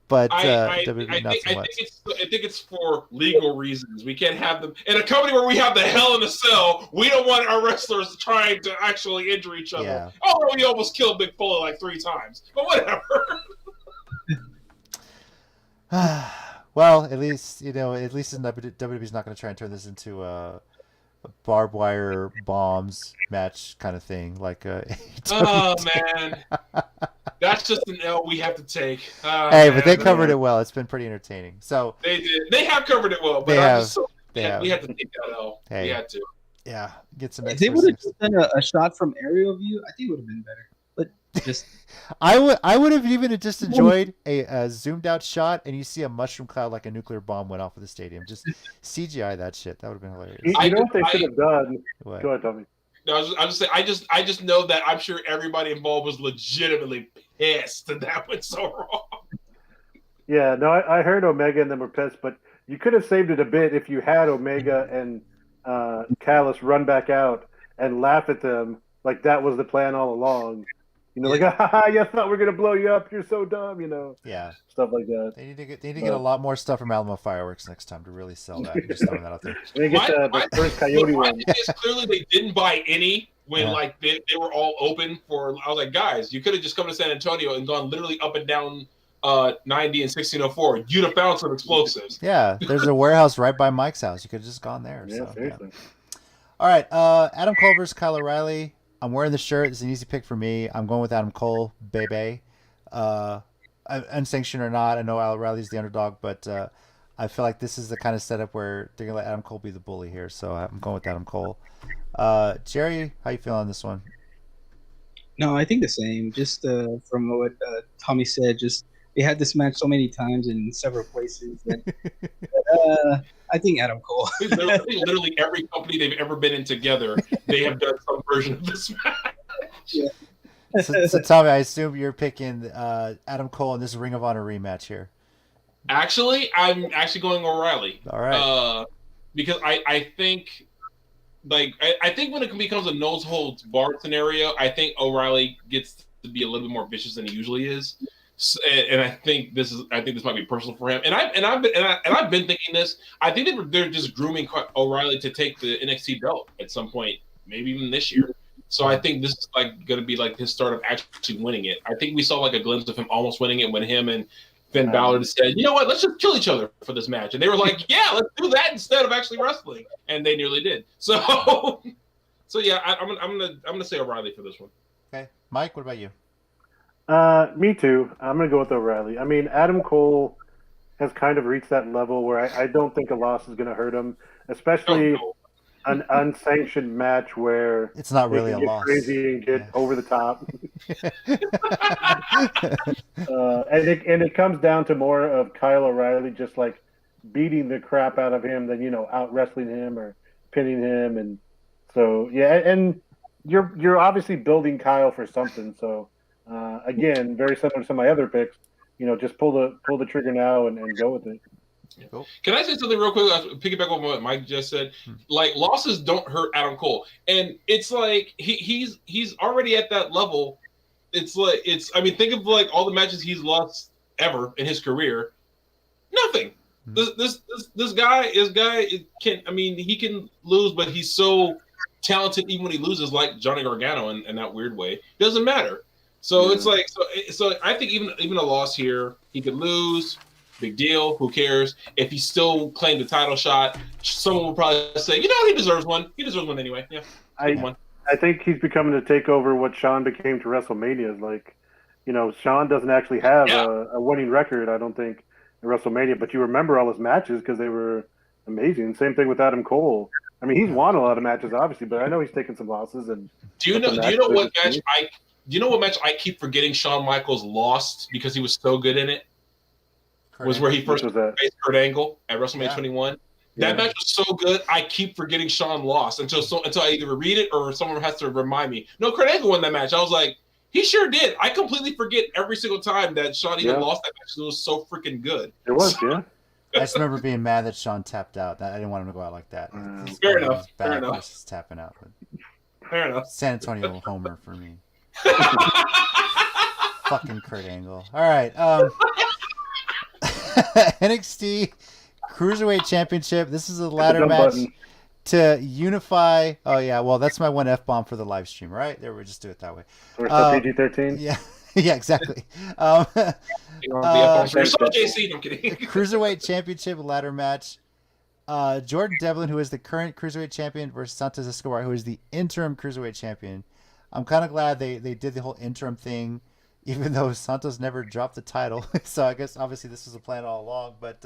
[SPEAKER 1] But WWE not so much.
[SPEAKER 2] I think it's for legal reasons. We can't have them in a company where we have the Hell in a Cell. We don't want our wrestlers trying to actually injure each other.
[SPEAKER 1] Yeah.
[SPEAKER 2] Although we almost killed Big Foley 3 times, but whatever.
[SPEAKER 1] Well, at least WWE's not going to try and turn this into a barbed wire bombs match kind of thing like
[SPEAKER 2] oh man. That's just an L we have to take.
[SPEAKER 1] But they covered it well. It's been pretty entertaining. So
[SPEAKER 2] they did. They have covered it well, but we had to take that L.
[SPEAKER 1] Hey.
[SPEAKER 2] We had to.
[SPEAKER 1] Yeah, get some.
[SPEAKER 4] If they would have just done a shot from aerial view, I think it would have been better. But just,
[SPEAKER 1] I would have even just enjoyed a zoomed out shot, and you see a mushroom cloud like a nuclear bomb went off of the stadium. Just CGI that shit. That would have been hilarious.
[SPEAKER 3] You know what they should have done?
[SPEAKER 1] What?
[SPEAKER 3] Go ahead, Tommy.
[SPEAKER 2] No, I was just saying. I just know that I'm sure everybody involved was legitimately pissed that went so wrong.
[SPEAKER 3] Yeah, no, I heard Omega and them were pissed, but you could have saved it a bit if you had Omega and Callis run back out and laugh at them like that was the plan all along. Haha, you thought we're gonna blow you up. You're so dumb,
[SPEAKER 1] Yeah,
[SPEAKER 3] stuff like that.
[SPEAKER 1] They need to get a lot more stuff from Alamo Fireworks next time to really sell that. Just throwing that out there.
[SPEAKER 3] They get the first Coyote one.
[SPEAKER 2] Clearly, they didn't buy any when they were all open for. I was like, guys, you could have just come to San Antonio and gone literally up and down 90 and 1604. You'd have found some explosives.
[SPEAKER 1] Yeah, there's a warehouse right by Mike's house. You could have just gone there.
[SPEAKER 3] Yeah, seriously.
[SPEAKER 1] All right, Adam Cole versus Kyle O'Reilly. I'm wearing the shirt. It's an easy pick for me. I'm going with Adam Cole, baby. Unsanctioned or not, I know Kyle O'Reilly's the underdog, but I feel like this is the kind of setup where they're going to let Adam Cole be the bully here, so I'm going with Adam Cole. Jerry, how you feeling on this one?
[SPEAKER 4] No, I think the same. Just from what Tommy said, just we had this match so many times in several places that I think Adam Cole.
[SPEAKER 2] I think literally every company they've ever been in together, they have done some version of this match.
[SPEAKER 4] Yeah.
[SPEAKER 1] So Tommy, I assume you're picking Adam Cole in this Ring of Honor rematch here.
[SPEAKER 2] Actually, I'm actually going O'Reilly.
[SPEAKER 1] All right.
[SPEAKER 2] Because I think, like, I think when it becomes a nose holds barred scenario, I think O'Reilly gets to be a little bit more vicious than he usually is. So, and I think this might be personal for him. And I've been thinking this. I think they're just grooming O'Reilly to take the NXT belt at some point, maybe even this year. So I think this is like going to be like his start of actually winning it. I think we saw like a glimpse of him almost winning it when him and Finn Balor said, "You know what? Let's just kill each other for this match." And they were like, "Yeah, let's do that instead of actually wrestling." And they nearly did. So yeah, I'm gonna say O'Reilly for this one.
[SPEAKER 1] Okay, Mike, what about you?
[SPEAKER 3] Me too. I'm gonna go with O'Reilly. I mean, Adam Cole has kind of reached that level where I don't think a loss is gonna hurt him, especially an unsanctioned match where
[SPEAKER 1] it's not really a
[SPEAKER 3] get
[SPEAKER 1] loss.
[SPEAKER 3] Crazy and get over the top. And it comes down to more of Kyle O'Reilly just like beating the crap out of him than out wrestling him or pinning him, and so yeah. And you're obviously building Kyle for something. So again, very similar to some of my other picks. Just pull the trigger now and go with it.
[SPEAKER 2] Cool. Can I say something real quick? I'll piggyback on what Mike just said. Like, losses don't hurt Adam Cole, and it's like he's already at that level. It's like I mean, think of like all the matches he's lost ever in his career. Nothing. This guy can. I mean, he can lose, but he's so talented even when he loses, like Johnny Gargano in that weird way. Doesn't matter. So it's like so. I think even a loss here, he could lose. Big deal. Who cares? If he still claimed the title shot, someone will probably say, he deserves one. He deserves one anyway. Yeah.
[SPEAKER 3] I think he's becoming to take over what Shawn became to WrestleMania. Like, Shawn doesn't actually have a winning record, I don't think, in WrestleMania, but you remember all his matches because they were amazing. Same thing with Adam Cole. I mean, he's won a lot of matches, obviously, but I know he's taken some losses. And
[SPEAKER 2] do you know what match I keep forgetting Shawn Michaels lost because he was so good in it? Was where he first faced Kurt Angle at WrestleMania 21. That match was so good, I keep forgetting Shawn lost until I either read it or someone has to remind me. No, Kurt Angle won that match. I was like, he sure did. I completely forget every single time that Shawn even lost that match. It was so freaking good.
[SPEAKER 3] It was, yeah.
[SPEAKER 1] I just remember being mad that Shawn tapped out. I didn't want him to go out like that.
[SPEAKER 2] Fair enough. Fair enough.
[SPEAKER 1] Just tapping out.
[SPEAKER 2] Fair enough.
[SPEAKER 1] San Antonio homer for me. Fucking Kurt Angle. All right. NXT Cruiserweight Championship. This is a ladder match to unify. Oh yeah, well that's my one F-bomb for the live stream, right? There, we'll just do it that way.
[SPEAKER 3] We're still PG-13.
[SPEAKER 1] Yeah, yeah, exactly.
[SPEAKER 2] JC, I'm kidding.
[SPEAKER 1] Cruiserweight Championship ladder match. Jordan Devlin, who is the current Cruiserweight Champion, versus Santos Escobar, who is the interim Cruiserweight Champion. I'm kind of glad they did the whole interim thing, even though Santos never dropped the title. So I guess obviously this was a plan all along, but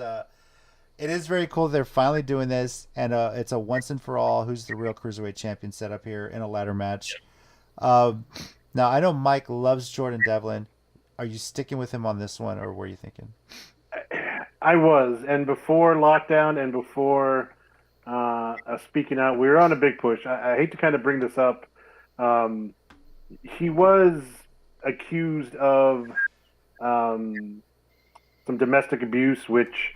[SPEAKER 1] it is very cool they're finally doing this, and it's a once and for all who's the real Cruiserweight Champion set up here in a ladder match. Now I know Mike loves Jordan Devlin. Are you sticking with him on this one, or what are you thinking?
[SPEAKER 3] I was, and before lockdown and before speaking out, we were on a big push. I hate to kind of bring this up. He was accused of some domestic abuse, which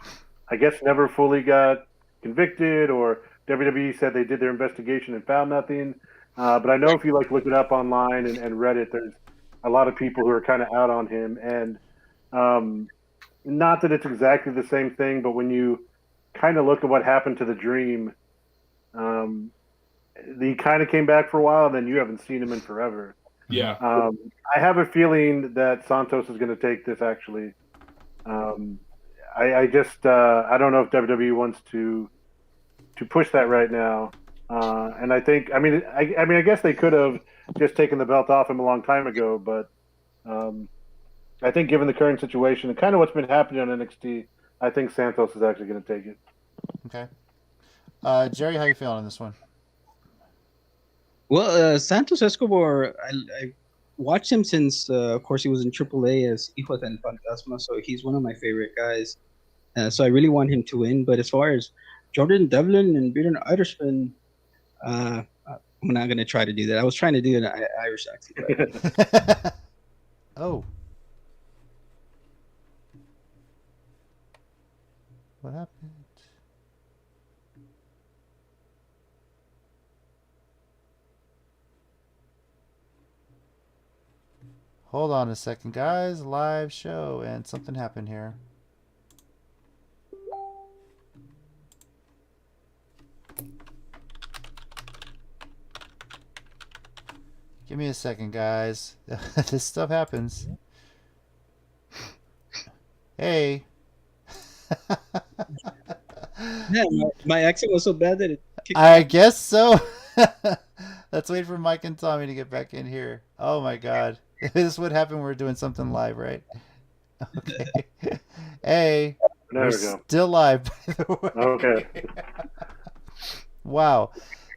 [SPEAKER 3] I guess never fully got convicted, or WWE said they did their investigation and found nothing. But I know if you look it up online and Reddit, there's a lot of people who are kind of out on him. And not that it's exactly the same thing, but when you kind of look at what happened to the Dream, he kind of came back for a while, and then you haven't seen him in forever.
[SPEAKER 2] Yeah.
[SPEAKER 3] I have a feeling that Santos is going to take this, actually. I just I don't know if WWE wants to push that right now. And I think, I guess they could have just taken the belt off him a long time ago, but I think given the current situation and kind of what's been happening on NXT, I think Santos is actually going to take it.
[SPEAKER 1] Okay. Jerry, how you feeling on this one?
[SPEAKER 4] Well, Santos Escobar, I watched him since, of course, he was in AAA as Hijo del Fantasma, so he's one of my favorite guys. So I really want him to win. But as far as Jordan Devlin and Bjorn Iderspin. I'm not gonna try to do that. I was trying to do an Irish accent. But...
[SPEAKER 1] Oh. What happened? Hold on a second, guys. Live show, and something happened here. Give me a second, guys. This stuff happens. Hey.
[SPEAKER 4] Yeah, my accent was so bad that it kicked me
[SPEAKER 1] I
[SPEAKER 4] out.
[SPEAKER 1] guess so. Let's wait for Mike and Tommy to get back in here. Oh my god. This would happen when we're doing something live, right? Okay. Hey.
[SPEAKER 3] There
[SPEAKER 1] We're
[SPEAKER 3] we go.
[SPEAKER 1] still live, by the way.
[SPEAKER 3] Okay.
[SPEAKER 1] Wow.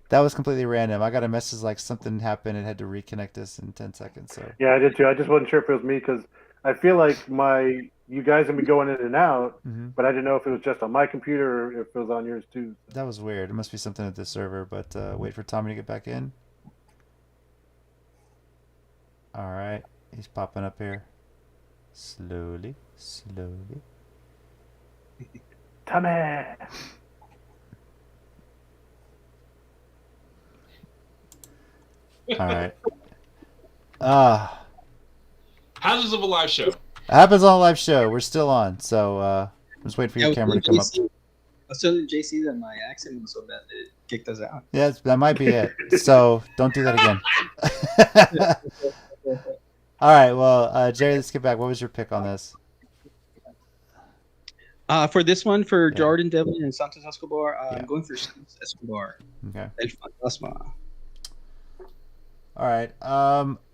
[SPEAKER 1] That was completely random. I got a message like something happened and had to reconnect us in 10 seconds. So
[SPEAKER 3] Yeah, I did too. I just wasn't sure if it was me because I feel like you guys have been going in and out, but I didn't know if it was just on my computer or if it was on yours too.
[SPEAKER 1] that was weird. It must be something at the server, but wait for Tommy to get back in. All right. He's popping up here. Slowly.
[SPEAKER 3] Tommy.
[SPEAKER 1] All right.
[SPEAKER 2] Hazards of a live show.
[SPEAKER 1] It happens on a live show. We're still on, so I'm just waiting for your camera to come up.
[SPEAKER 4] I was telling JC that my accent was so bad that it kicked us out.
[SPEAKER 1] Yeah, that might be it. So don't do that again. All right. Well, Jerry, let's get back. What was your pick on this?
[SPEAKER 4] For this one, for
[SPEAKER 1] Yeah.
[SPEAKER 4] Jordan Devlin and Santos Escobar,
[SPEAKER 1] Yeah.
[SPEAKER 4] I'm going for Santos Escobar.
[SPEAKER 1] Okay.
[SPEAKER 4] El Fantasma.
[SPEAKER 1] All right.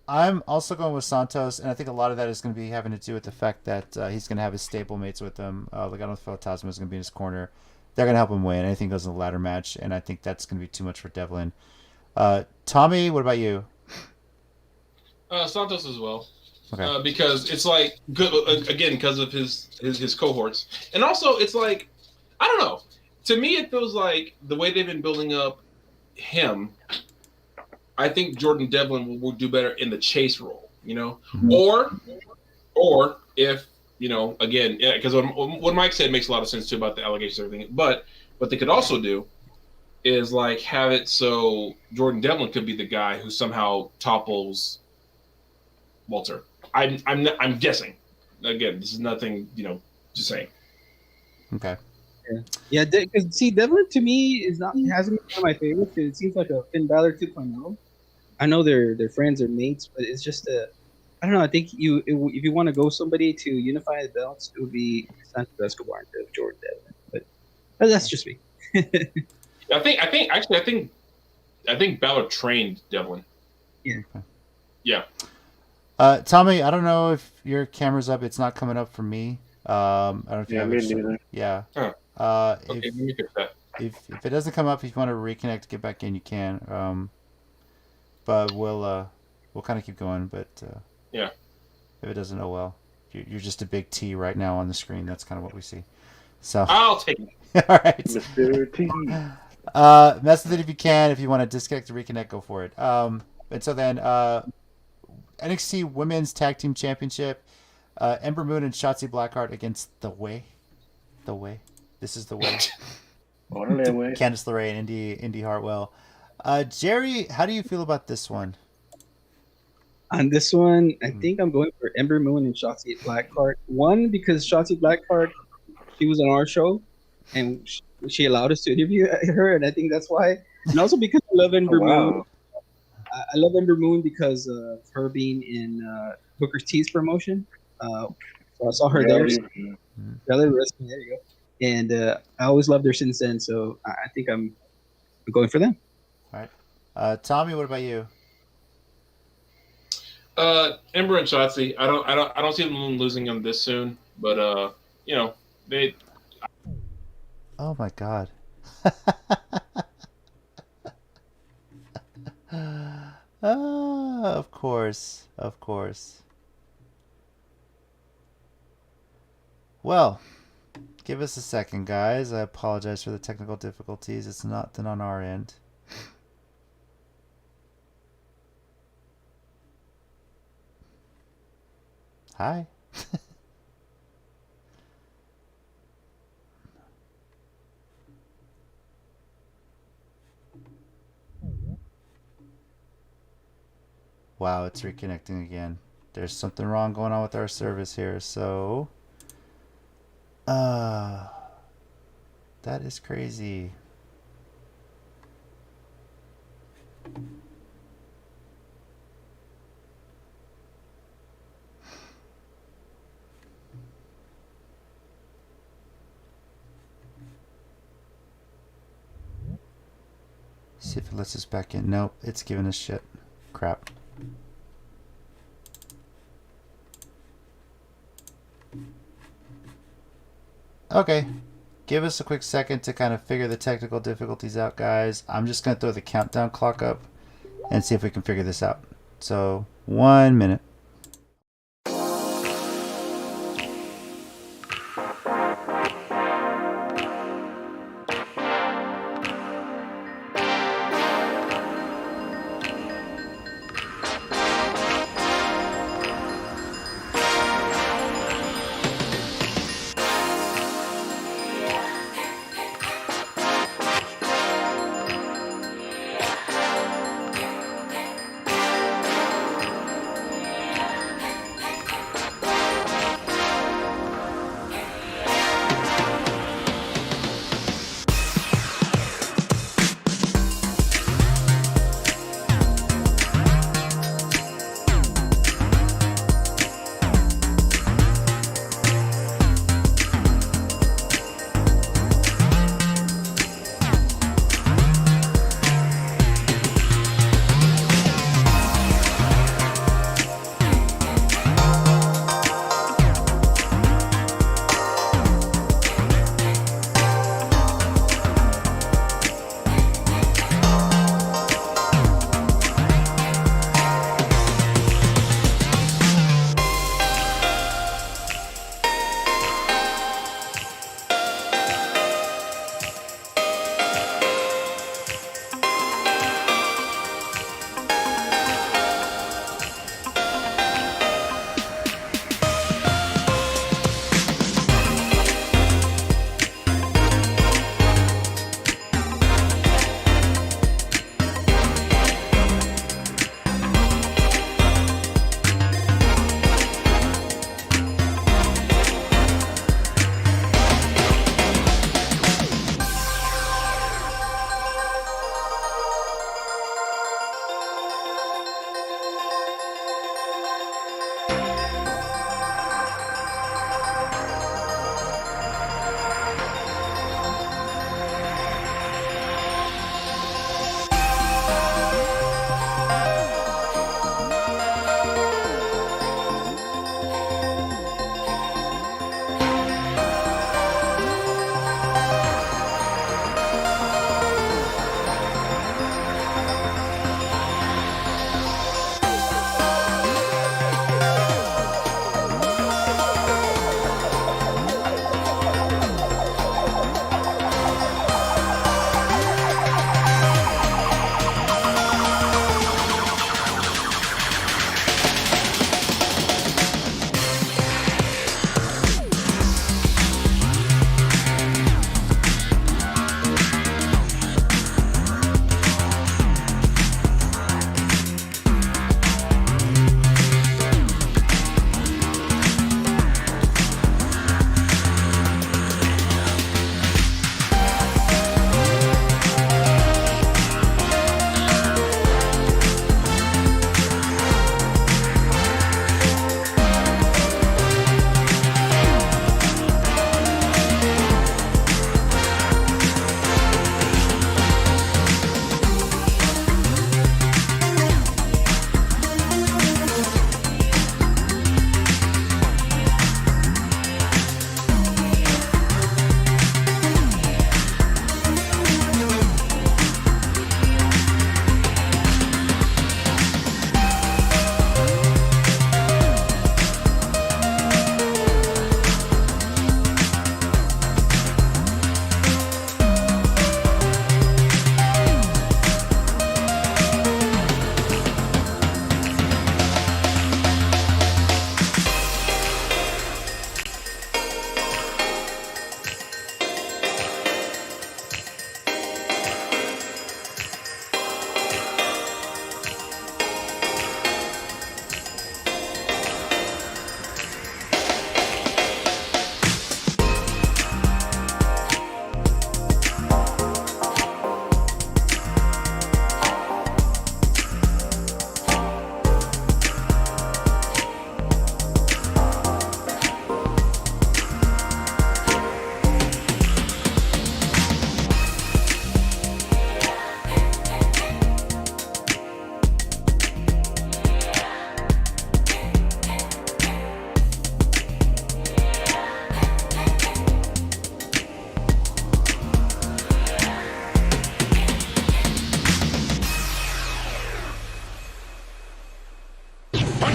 [SPEAKER 1] I'm also going with Santos, and I think a lot of that is going to be having to do with the fact that he's going to have his stablemates with him. Legado Fantasma is going to be in his corner. They're going to help him win. Anything goes in the ladder match, and I think that's going to be too much for Devlin. Tommy, what about you?
[SPEAKER 2] Santos as well.
[SPEAKER 1] Okay.
[SPEAKER 2] Because it's like good again because of his cohorts, and also it's like I don't know. To me, it feels like the way they've been building up him. I think Jordan Devlin will do better in the chase role, you know, or if you know again, because what Mike said makes a lot of sense too about the allegations and everything. But what they could also do is like have it so Jordan Devlin could be the guy who somehow topples Walter. I'm guessing. Again, this is nothing, you know, just saying.
[SPEAKER 1] Okay.
[SPEAKER 4] Yeah, because see, Devlin to me hasn't been one of my favorites. It seems like a Finn Balor 2.0. I know they're friends or mates, but it's just I don't know. I think if you want to go somebody to unify the belts, it would be Santos Escobar instead of Jordan Devlin. But that's just me.
[SPEAKER 2] I think Balor trained Devlin.
[SPEAKER 4] Yeah.
[SPEAKER 1] Okay.
[SPEAKER 2] Yeah.
[SPEAKER 1] Tommy, I don't know if your camera's up. It's not coming up for me. I don't know if you
[SPEAKER 3] Yeah,
[SPEAKER 1] have
[SPEAKER 3] me
[SPEAKER 1] it.
[SPEAKER 3] neither.
[SPEAKER 1] Yeah.
[SPEAKER 2] Huh. Okay,
[SPEAKER 1] If,
[SPEAKER 2] let me fix that.
[SPEAKER 1] if it doesn't come up, if you want to reconnect, get back in, you can. But we'll kind of keep going. But
[SPEAKER 2] Yeah.
[SPEAKER 1] if it doesn't, oh well. You're just a big T right now on the screen. That's kind of what we see. So.
[SPEAKER 2] I'll take it.
[SPEAKER 1] All right.
[SPEAKER 3] Mr. T.
[SPEAKER 1] Mess with it if you can. If you want to disconnect or reconnect, go for it. And so then, NXT Women's Tag Team Championship, Ember Moon and Shotzi Blackheart against The Way. The Way. This is The Way. Candice LeRae and Indy Hartwell. Jerry, how do you feel about this one?
[SPEAKER 4] On this one, I think I'm going for Ember Moon and Shotzi Blackheart. One, because Shotzi Blackheart, she was on our show, and she allowed us to interview her, and I think that's why. And also because I love Ember Moon. I love Ember Moon because of her being in Booker T's promotion. So I saw her there. There you go. And I always loved her since then. So I think I'm going for them.
[SPEAKER 1] All right. Tommy, what about you?
[SPEAKER 2] Ember and Shotzi. I don't see them losing them this soon. But you know, they.
[SPEAKER 1] Oh my God. Of course. Well, Give us a second, guys. I apologize for the technical difficulties. It's nothing on our end. Hi. Wow, it's reconnecting again. There's something wrong going on with our service here, so that is crazy. See if it lets us back in. Nope, it's giving us shit. Crap. Okay. Give us a quick second to kind of figure the technical difficulties out, guys. I'm just going to throw the countdown clock up and see if we can figure this out. So, 1 minute.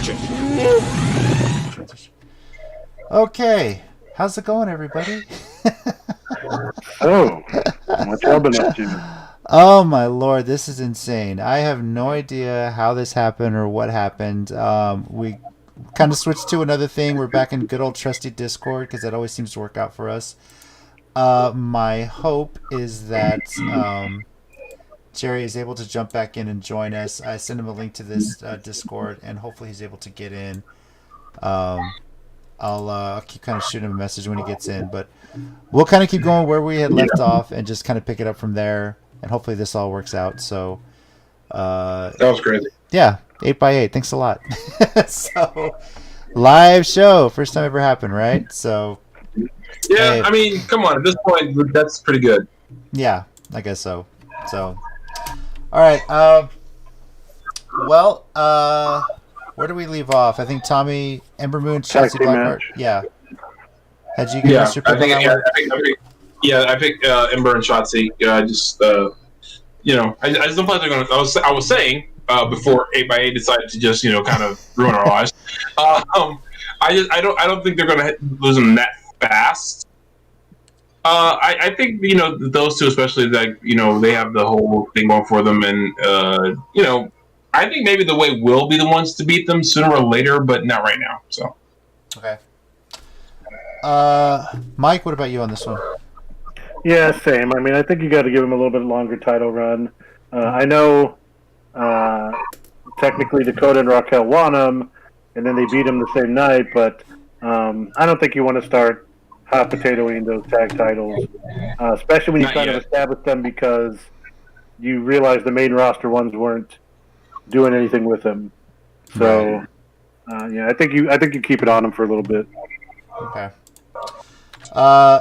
[SPEAKER 2] Gotcha.
[SPEAKER 1] Okay, how's it going, everybody?
[SPEAKER 3] Oh, what y'all been up to?
[SPEAKER 1] Oh my lord, this is insane. I have no idea how this happened or what happened. We kind of switched to another thing. We're back in good old trusty Discord because that always seems to work out for us. My hope is that Jerry is able to jump back in and join us. I sent him a link to this Discord, and hopefully he's able to get in. I'll keep kind of shooting him a message when he gets in, but we'll kind of keep going where we had left off and just kind of pick it up from there, and hopefully this all works out. So
[SPEAKER 2] That was crazy.
[SPEAKER 1] yeah, 8x8, thanks a lot. So live show, first time ever happened, right? So
[SPEAKER 2] Yeah,
[SPEAKER 1] hey.
[SPEAKER 2] I mean, come on. At this point, that's pretty good.
[SPEAKER 1] Yeah, I guess so. So all right, where do we leave off? I think Tommy, Ember Moon, Shotzi Blackheart. Yeah. Had you given us your pick on that one?
[SPEAKER 2] I picked Ember and Shotzi. I just just don't think they're gonna. I was saying before 8x8 decided to just kind of ruin our lives. I don't think they're gonna lose them that fast. I think those two, especially, like they have the whole thing going for them, and I think maybe the way will be the ones to beat them sooner or later, but not right now. So
[SPEAKER 1] okay. Mike, what about you on this one?
[SPEAKER 3] Yeah, same. I mean, I think you got to give him a little bit longer title run. I know technically Dakota and Raquel won him, and then they beat him the same night, but I don't think you want to start hot potatoing those tag titles, especially when you kind of establish them because you realize the main roster ones weren't doing anything with them. So, I think you keep it on them for a little bit.
[SPEAKER 1] Okay. I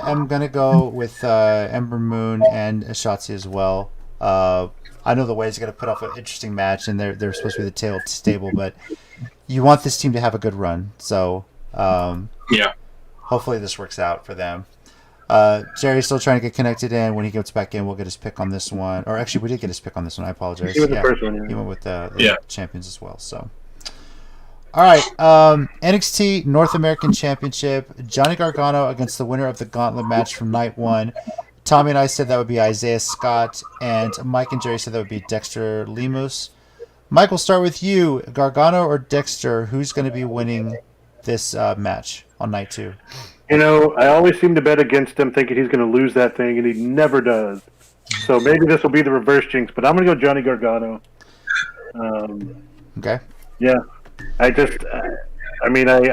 [SPEAKER 1] am gonna go with Ember Moon and Shotzi as well. I know the Way's gonna put off an interesting match, and they're supposed to be the tail stable, but you want this team to have a good run. So hopefully this works out for them. Jerry's still trying to get connected in. When he gets back in, we'll get his pick on this one. Or actually, we did get his pick on this one. I apologize.
[SPEAKER 3] He was the first one, yeah.
[SPEAKER 1] He went with the champions as well. So, all right. NXT North American Championship. Johnny Gargano against the winner of the Gauntlet match from night one. Tommy and I said that would be Isaiah Scott, and Mike and Jerry said that would be Dexter Lemus. Mike, we'll start with you. Gargano or Dexter? Who's going to be winning this match on night two?
[SPEAKER 3] I always seem to bet against him, thinking he's going to lose that thing, and he never does. So maybe this will be the reverse jinx, but I'm going to go Johnny Gargano.
[SPEAKER 1] Okay.
[SPEAKER 3] Yeah. I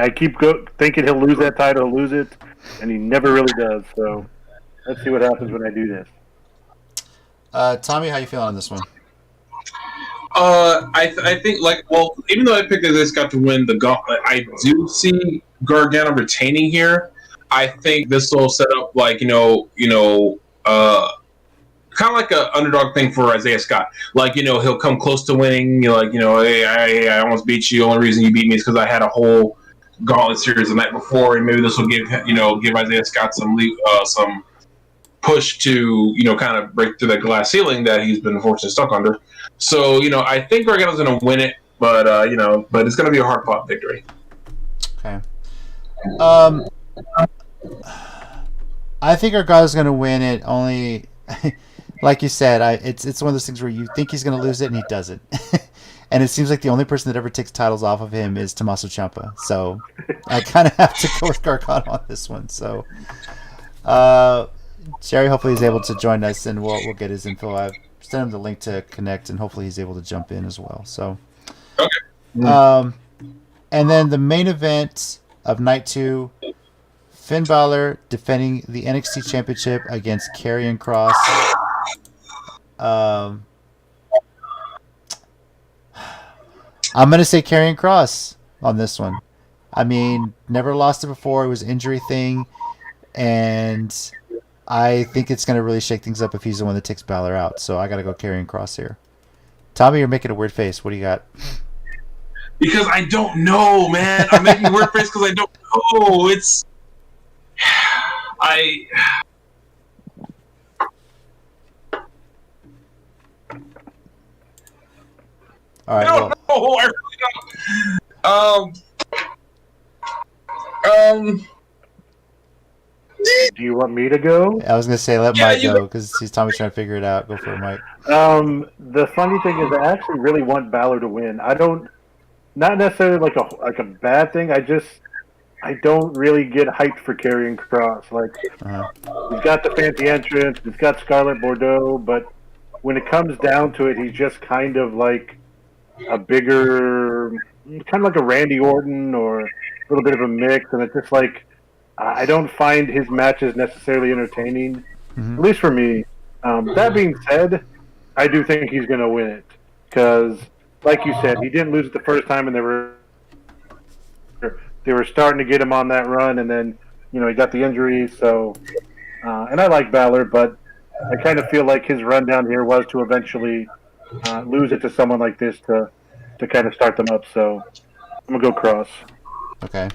[SPEAKER 3] keep thinking he'll lose that title, he'll lose it, and he never really does. So let's see what happens when I do this.
[SPEAKER 1] Tommy, how you feeling on this one?
[SPEAKER 2] I think even though I picked this guy to win the Gauntlet, I do see Gargano retaining here. I think this will set up kind of like an underdog thing for Isaiah Scott. He'll come close to winning. Hey, I almost beat you. The only reason you beat me is because I had a whole Gauntlet series the night before, and maybe this will give Isaiah Scott some push to kind of break through that glass ceiling that he's been unfortunately stuck under. So I think Gargano's going to win it, but but it's going to be a hard fought victory.
[SPEAKER 1] Okay. I think Gargano's going to win it. Only, like you said, it's one of those things where you think he's going to lose it and he doesn't, and it seems like the only person that ever takes titles off of him is Tommaso Ciampa. So I kind of have to go with Gargano on this one. So, Jerry, hopefully he's able to join us, and we'll get his info. I've sent him the link to connect, and hopefully he's able to jump in as well. So,
[SPEAKER 2] okay.
[SPEAKER 1] And then the main event of night two, Finn Balor defending the NXT Championship against Karrion Kross. I'm going to say Karrion Kross on this one. I mean, never lost it before. It was an injury thing, and I think it's going to really shake things up if he's the one that takes Balor out. So I got to go Karrion Kross here. Tommy, you're making a weird face. What do you got?
[SPEAKER 2] Because I don't know, man. I'm making a weird face because I don't know.
[SPEAKER 1] All right.
[SPEAKER 2] I don't know. I really don't. Um.
[SPEAKER 3] Do you want me to go?
[SPEAKER 1] I was gonna say let
[SPEAKER 2] Yeah,
[SPEAKER 1] Mike
[SPEAKER 2] you.
[SPEAKER 1] go because he's Tommy's trying to figure it out. Go for it, Mike.
[SPEAKER 3] The funny thing is, I actually really want Balor to win. I don't, not necessarily like a bad thing. I don't really get hyped for Karrion Kross. Like
[SPEAKER 1] Uh-huh.
[SPEAKER 3] he's got the fancy entrance, he's got Scarlet Bordeaux, but when it comes down to it, he's just kind of like a bigger, kind of like a Randy Orton or a little bit of a mix, and it's just like I don't find his matches necessarily entertaining,
[SPEAKER 1] Mm-hmm.
[SPEAKER 3] at least for me. That being said, I do think he's going to win it because, like you said, he didn't lose it the first time, and they were starting to get him on that run, and then he got the injury. So, and I like Balor, but I kind of feel like his run down here was to eventually lose it to someone like this to kind of start them up. So I'm gonna go Cross.
[SPEAKER 1] Okay.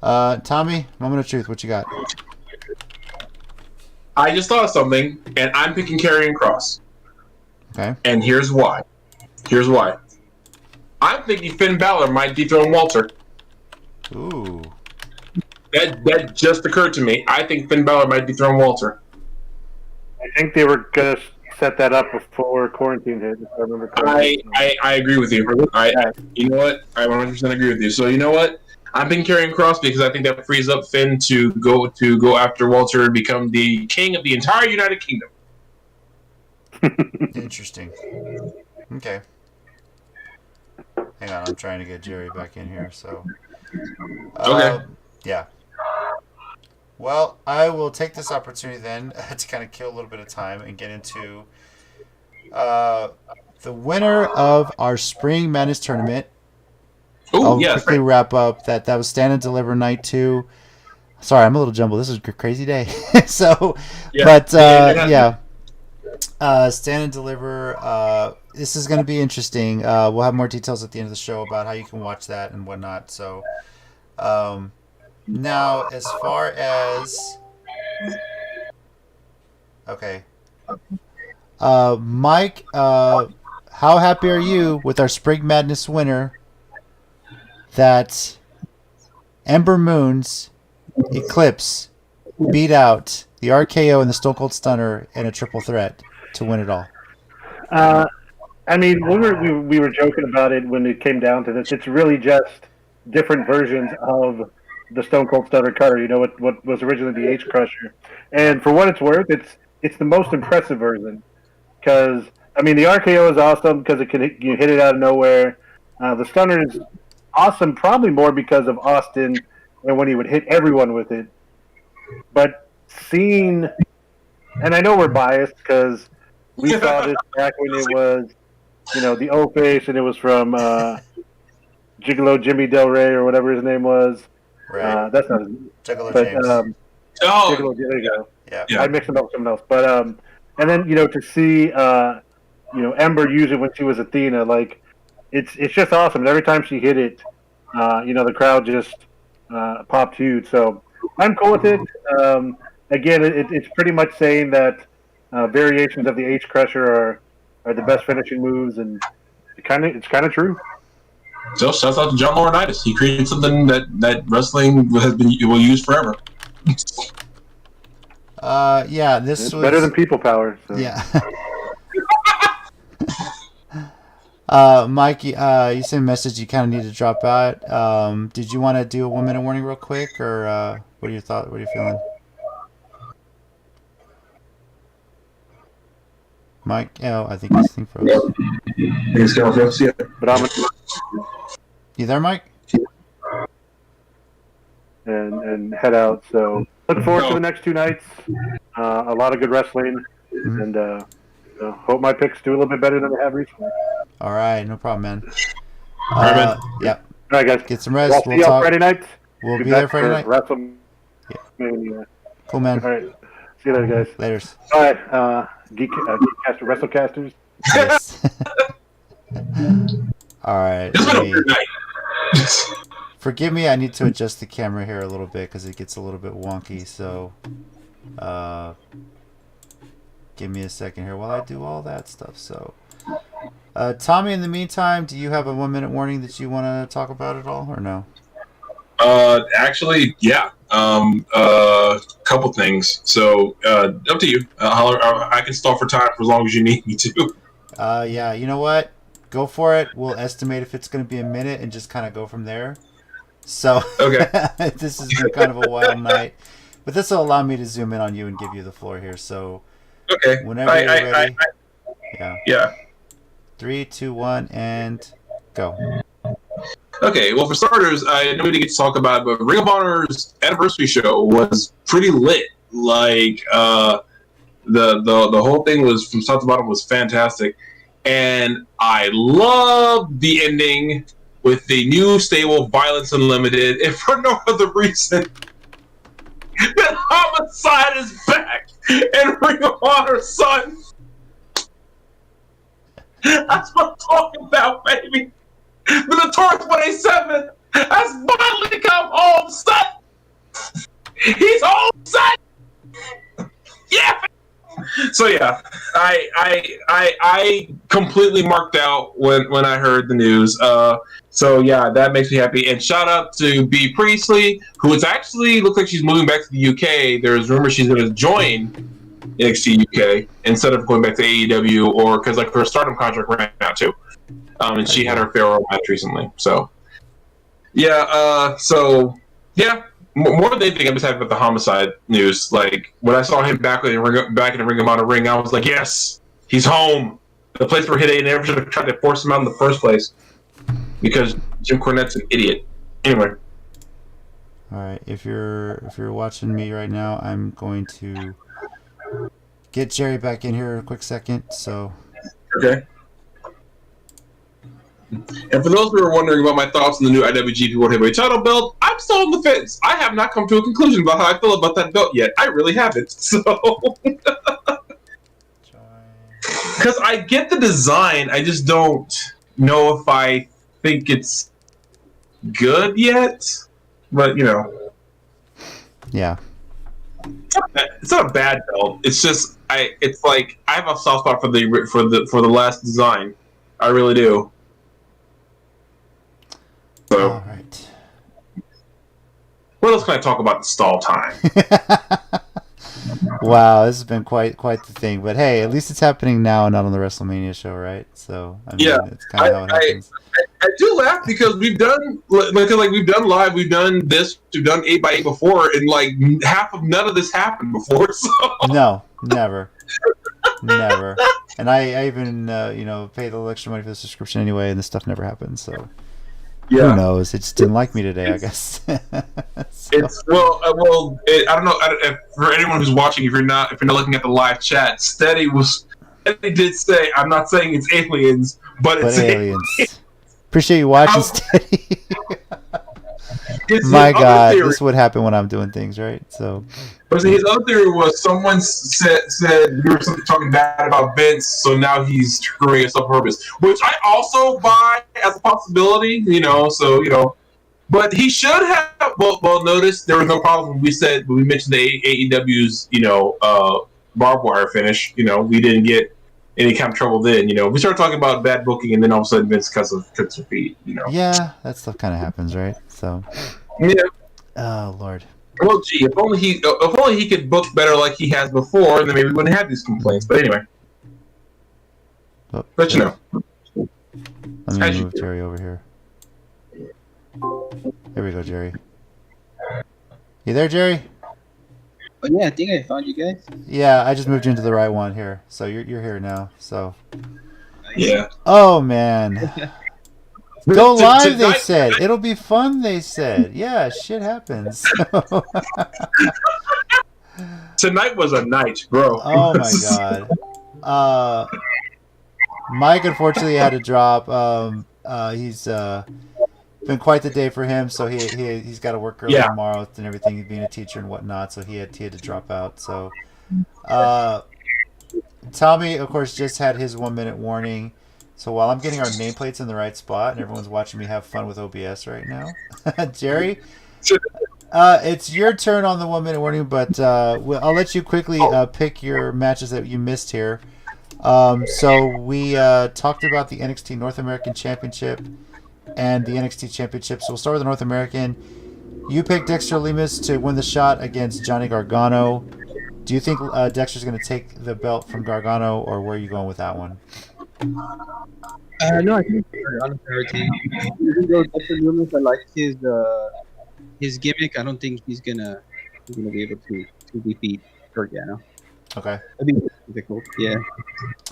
[SPEAKER 1] Tommy, moment of truth. What you got?
[SPEAKER 2] I just thought of something, and I'm picking Karrion Kross.
[SPEAKER 1] Okay.
[SPEAKER 2] And here's why. Here's why. I'm thinking Finn Balor might dethrone Walter.
[SPEAKER 1] Ooh.
[SPEAKER 2] That just occurred to me. I think Finn Balor might dethrone Walter.
[SPEAKER 3] I think they were gonna set that up before quarantine hit. If I remember correctly.
[SPEAKER 2] I agree with you. You know what? I 100% agree with you. So you know what? I'm picking Karrion Kross because I think that frees up Finn to go after Walter and become the king of the entire United Kingdom.
[SPEAKER 1] Interesting. Okay. Hang on, I'm trying to get Jerry back in here. So.
[SPEAKER 2] Okay.
[SPEAKER 1] Yeah. Well, I will take this opportunity then to kind of kill a little bit of time and get into the winner of our Spring Madness tournament. I'll quickly wrap up that was Stand and Deliver Night 2. Sorry, I'm a little jumbled. This is a crazy day. So, yeah. Stand and Deliver. This is going to be interesting. We'll have more details at the end of the show about how you can watch that and whatnot. So, now as far as okay, Mike, how happy are you with our Spring Madness winner? That Ember Moon's Eclipse beat out the RKO and the Stone Cold Stunner in a triple threat to win it all.
[SPEAKER 3] I mean, we were joking about it when it came down to this. It's really just different versions of the Stone Cold Stunner Cutter. What was originally the H Crusher, and for what it's worth, it's the most impressive version. Because I mean, the RKO is awesome because it can you hit it out of nowhere. The Stunner is awesome, probably more because of Austin and when he would hit everyone with it. But seeing, and I know we're biased because we saw this back when it was, the O-Face, and it was from Gigolo Jimmy Del Rey or whatever his name was.
[SPEAKER 1] Right.
[SPEAKER 3] That's not his name.
[SPEAKER 1] Gigolo
[SPEAKER 3] But,
[SPEAKER 1] James.
[SPEAKER 3] Gigolo, there you go.
[SPEAKER 1] Yeah.
[SPEAKER 3] I mixed him up with someone else. But and then to see Ember use it when she was Athena, like it's just awesome. And every time she hit it, the crowd just popped huge. So I'm cool with it. Again, it's pretty much saying that variations of the H Crusher are the best finishing moves, and it's kind of true.
[SPEAKER 2] So shouts out to John Laurinaitis. He created something that wrestling will use forever.
[SPEAKER 1] Yeah, this was
[SPEAKER 3] better than people power. So.
[SPEAKER 1] Yeah. Mike, you sent a message. You kind of need to drop out. Did you want to do a 1 minute warning real quick, or what are your thoughts? What are you feeling, Mike? Oh, I think this thing froze.
[SPEAKER 2] Yeah.
[SPEAKER 3] But
[SPEAKER 1] You there, Mike?
[SPEAKER 3] and head out. So look forward to the next 2 nights. A lot of good wrestling, and hope my picks do a little bit better than they have recently.
[SPEAKER 1] All right, no problem, man.
[SPEAKER 2] All right, man.
[SPEAKER 1] Yeah.
[SPEAKER 3] All right, guys.
[SPEAKER 1] Get some rest.
[SPEAKER 3] We'll see y'all Friday night.
[SPEAKER 1] We'll be there Friday night.
[SPEAKER 3] WrestleMania.
[SPEAKER 1] Yeah. Cool, man.
[SPEAKER 3] All right. See you later, guys.
[SPEAKER 1] Laters.
[SPEAKER 3] All right. Geekcaster, WrestleCasters.
[SPEAKER 1] Yes. All right. Forgive me, I need to adjust the camera here a little bit because it gets a little bit wonky. So, give me a second here while I do all that stuff. So, Tommy, in the meantime, do you have a 1 minute warning that you want to talk about at all, or no?
[SPEAKER 2] Actually, yeah. Couple things. So, up to you. I can stall for time for as long as you need me to.
[SPEAKER 1] Yeah. You know what? Go for it. We'll estimate if it's going to be a minute and just kind of go from there. So,
[SPEAKER 2] Okay.
[SPEAKER 1] This has been kind of a wild night, but this will allow me to zoom in on you and give you the floor here. So,
[SPEAKER 2] Okay.
[SPEAKER 1] whenever you're ready.
[SPEAKER 2] Yeah.
[SPEAKER 1] 3, 2, 1, and go.
[SPEAKER 2] Okay, well, for starters, I know we didn't get to talk about it, but Ring of Honor's anniversary show was pretty lit. Like, the whole thing was from top to bottom was fantastic, and I loved the ending with the new stable, Violence Unlimited, and for no other reason than Homicide is back and Ring of Honor's son. That's what I'm talking about, baby. The Notorious 187 has finally come home, son. He's home, son. Yeah. So yeah, I completely marked out when I heard the news. So yeah, that makes me happy. And shout out to B Priestley, who is actually looks like she's moving back to the UK. There's rumors she's going to join NXT UK instead of going back to AEW, or because like her Stardom contract ran out too. And she had her farewell match recently. So yeah, more than anything, I'm just happy about the Homicide news. Like, when I saw him back in the Ring of Honor ring, I was like, yes, he's home. The place where they never should have tried to force him out in the first place because Jim Cornette's an idiot. Anyway.
[SPEAKER 1] All right, if you're watching me right now, I'm going to get Jerry back in here a quick second. So.
[SPEAKER 2] Okay. And for those who are wondering about my thoughts on the new IWGP World Heavyweight Title belt, I'm still on the fence. I have not come to a conclusion about how I feel about that belt yet. I really haven't. So, because I get the design, I just don't know if I think it's good yet. But
[SPEAKER 1] yeah,
[SPEAKER 2] it's not a bad belt. It's just it's like I have a soft spot for the last design. I really do. So,
[SPEAKER 1] all right.
[SPEAKER 2] What else can I talk about in stall time?
[SPEAKER 1] Wow, this has been quite the thing. But hey, at least it's happening now and not on the WrestleMania show, right? So I mean, it's kind of how it happens.
[SPEAKER 2] I do laugh because we've done live, we've done this, we've done 8x8 before, and like none of this happened before. So.
[SPEAKER 1] No, never. And I even pay the little extra money for the subscription anyway, and this stuff never happens. So. Yeah. Who knows? It just didn't like me today, I guess. So.
[SPEAKER 2] I don't know. For anyone who's watching, if you're not looking at the live chat, Steady did say, "I'm not saying it's aliens, but it's aliens."
[SPEAKER 1] Appreciate you watching, Steady. My God, this is what happened when I'm doing things, right? So.
[SPEAKER 2] But his other theory was someone said we were talking bad about Vince, so now he's screwing us on purpose, which I also buy as a possibility, So but he should have. Well, notice there was no problem when we mentioned the AEW's, barbed wire finish. We didn't get any kind of trouble then. We started talking about bad booking, and then all of a sudden Vince cuts her feet.
[SPEAKER 1] Yeah, that stuff kind of happens, right? So.
[SPEAKER 2] Yeah.
[SPEAKER 1] Oh Lord.
[SPEAKER 2] Well, gee, if only he could book better like he has before, then maybe we wouldn't have these complaints. But anyway,
[SPEAKER 1] let me move Jerry over here. There we go, Jerry. You there, Jerry?
[SPEAKER 4] Oh yeah, I think I found you guys.
[SPEAKER 1] Yeah, I just moved you into the right one here, so you're here now. So.
[SPEAKER 2] Yeah.
[SPEAKER 1] Oh man. Go live, they said. It'll be fun, they said. Yeah, shit happens.
[SPEAKER 2] Tonight was a night, bro.
[SPEAKER 1] Oh, my God. Mike, unfortunately, had to drop. He's been quite the day for him, so he's got to work early tomorrow and everything, being a teacher and whatnot, so he had to drop out. So, Tommy, of course, just had his 1 minute warning. So while I'm getting our nameplates in the right spot and everyone's watching me have fun with OBS right now, Jerry, it's your turn on the 1 minute warning, but I'll let you quickly pick your matches that you missed here. So we talked about the NXT North American Championship and the NXT Championship. So we'll start with the North American. You picked Dexter Lumis to win the shot against Johnny Gargano. Do you think Dexter's going to take the belt from Gargano, or where are you going with that one?
[SPEAKER 4] No, I think Gargano's our team. Even though Dexter Lumis, I like his gimmick. I don't think he's gonna be able to defeat Gargano.
[SPEAKER 1] Okay.
[SPEAKER 4] I think it's cool. Yeah.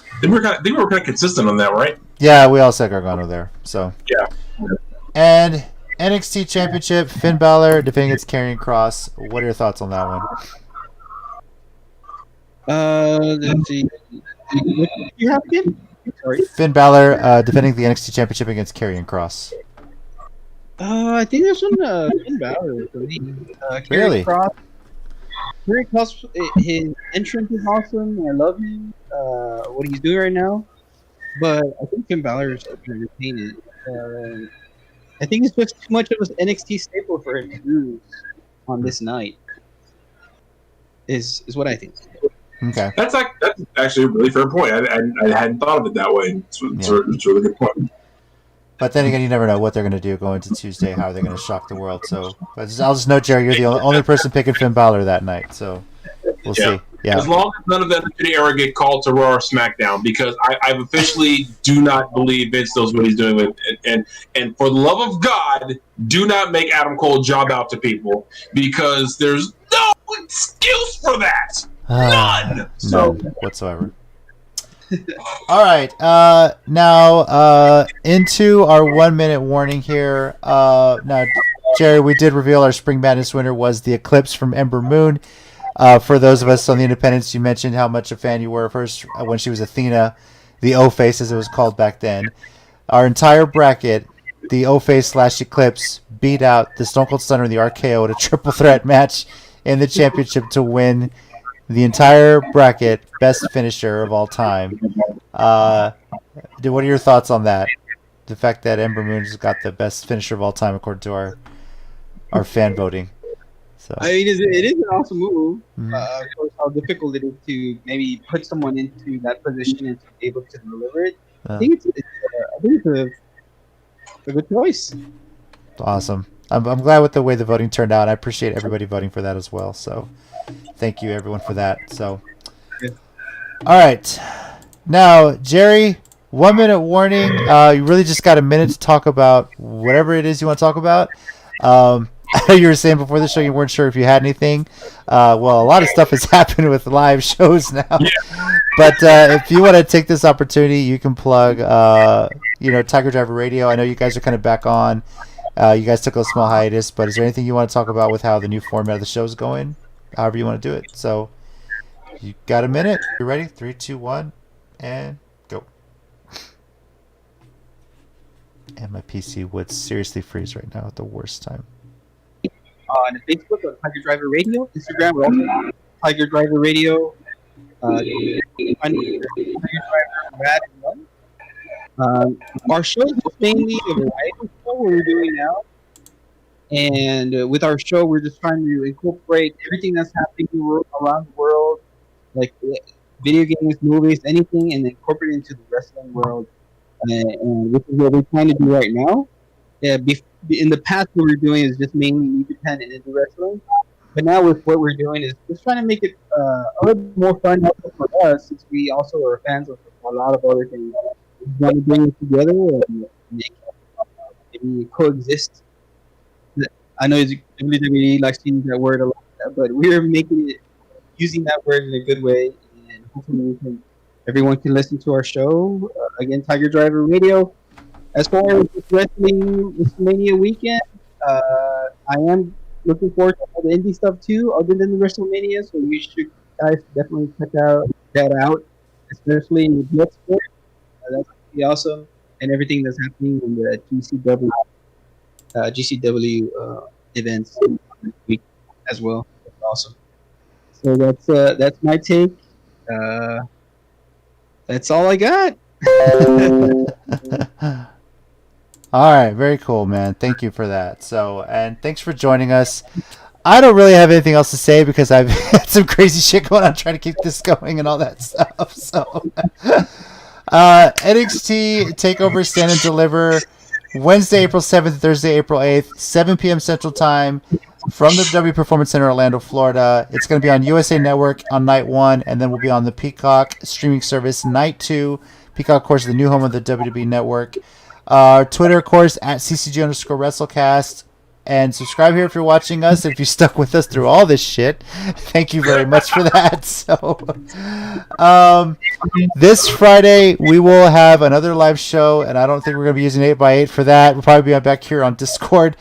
[SPEAKER 2] I think we were kind of consistent on that, right?
[SPEAKER 1] Yeah, we all said Gargano there. So
[SPEAKER 2] yeah.
[SPEAKER 1] And NXT Championship, Finn Balor defending against Karrion Kross. What are your thoughts on that one?
[SPEAKER 4] Let's see. What do you have again? Sorry.
[SPEAKER 1] Finn Balor defending the NXT Championship against Karrion Kross.
[SPEAKER 4] I think this one Finn Balor for me.
[SPEAKER 1] Really?
[SPEAKER 4] Karrion Kross, his entrance is awesome. I love him. What he's doing right now. But I think Finn Balor is entertaining. I think it's just too much of an NXT staple for him to lose on this night. Is what I think.
[SPEAKER 1] Okay.
[SPEAKER 2] That's actually a really fair point. I hadn't thought of it that way. It's a really good point.
[SPEAKER 1] But then again, you never know what they're going to do going to Tuesday, how they're going to shock the world. So, but I'll just note, Jerry, you're the only person picking Finn Balor that night. So we'll see. Yeah.
[SPEAKER 2] As long as none of them in the era get called to Raw or SmackDown, because I officially do not believe Vince knows what he's doing with it. And for the love of God, do not make Adam Cole job out to people, because there's no excuse for that. None.
[SPEAKER 1] None whatsoever. All right. Now into our 1 minute warning here. Now, Jerry, we did reveal our Spring Madness winner was the Eclipse from Ember Moon. For those of us on the Independents, you mentioned how much a fan you were of hers when she was Athena, the O-Face as it was called back then. Our entire bracket, the O-Face / Eclipse, beat out the Stone Cold Stunner and the RKO at a triple threat match in the championship to win the entire bracket best finisher of all time. What are your thoughts on that? The fact that Ember Moon has got the best finisher of all time according to our fan voting. So
[SPEAKER 4] I mean, it is an awesome move.
[SPEAKER 1] Mm-hmm.
[SPEAKER 4] Of course, how difficult it is to maybe put someone into that position and to be able to deliver it. I think it's a good choice.
[SPEAKER 1] Awesome. I'm glad with the way the voting turned out. I appreciate everybody voting for that as well. So thank you, everyone, for that. So, all right. Now, Jerry, 1 minute warning. You really just got a minute to talk about whatever it is you want to talk about. You were saying before the show you weren't sure if you had anything. Well, a lot of stuff has happened with live shows now. Yeah. But if you want to take this opportunity, you can plug, Tiger Driver Radio. I know you guys are kind of back on. You guys took a small hiatus, but is there anything you want to talk about with how the new format of the show is going? However you want to do it. So you got a minute. You ready? 3, 2, 1, and go. And my PC would seriously freeze right now at the worst time.
[SPEAKER 4] On Facebook, on Tiger Driver Radio. Instagram, we're also on Tiger Driver Radio. Tiger Driver our show is mainly a variety show we're doing now. And with our show, we're just trying to incorporate everything that's happening around the world, like video games, movies, anything, and incorporate it into the wrestling world. And which is what we're trying to do right now. In the past, what we're doing is just mainly New Japan and indie wrestling. But now with what we're doing is just trying to make it a little more fun for us, since we also are fans of a lot of other things. We want to bring it together and make maybe coexist. I know WWE likes to use that word a lot, but we're using that word in a good way, and hopefully everyone can listen to our show. Again, Tiger Driver Radio. As far as wrestling WrestleMania weekend, I am looking forward to all the indie stuff too, other than the WrestleMania. So you should guys definitely check that out, especially in the Bloodsport. That's gonna be awesome, and everything that's happening in the GCW events this week as well. That's awesome. So that's my take. That's all I got.
[SPEAKER 1] All right, very cool, man. Thank you for that. So, and thanks for joining us. I don't really have anything else to say because I've had some crazy shit going on trying to keep this going and all that stuff. So, NXT TakeOver Stand and Deliver, Wednesday, April 7th, Thursday, April 8th, 7 p.m. Central Time from the W Performance Center, Orlando, Florida. It's going to be on USA Network on night 1, and then we'll be on the Peacock streaming service night 2. Peacock, of course, is the new home of the WWE Network. Twitter, of course, at CCG_WrestleCast. And subscribe here if you're watching us. If you stuck with us through all this shit, thank you very much for that. So, this Friday we will have another live show, and I don't think we're going to be using 8x8 for that. We'll probably be back here on Discord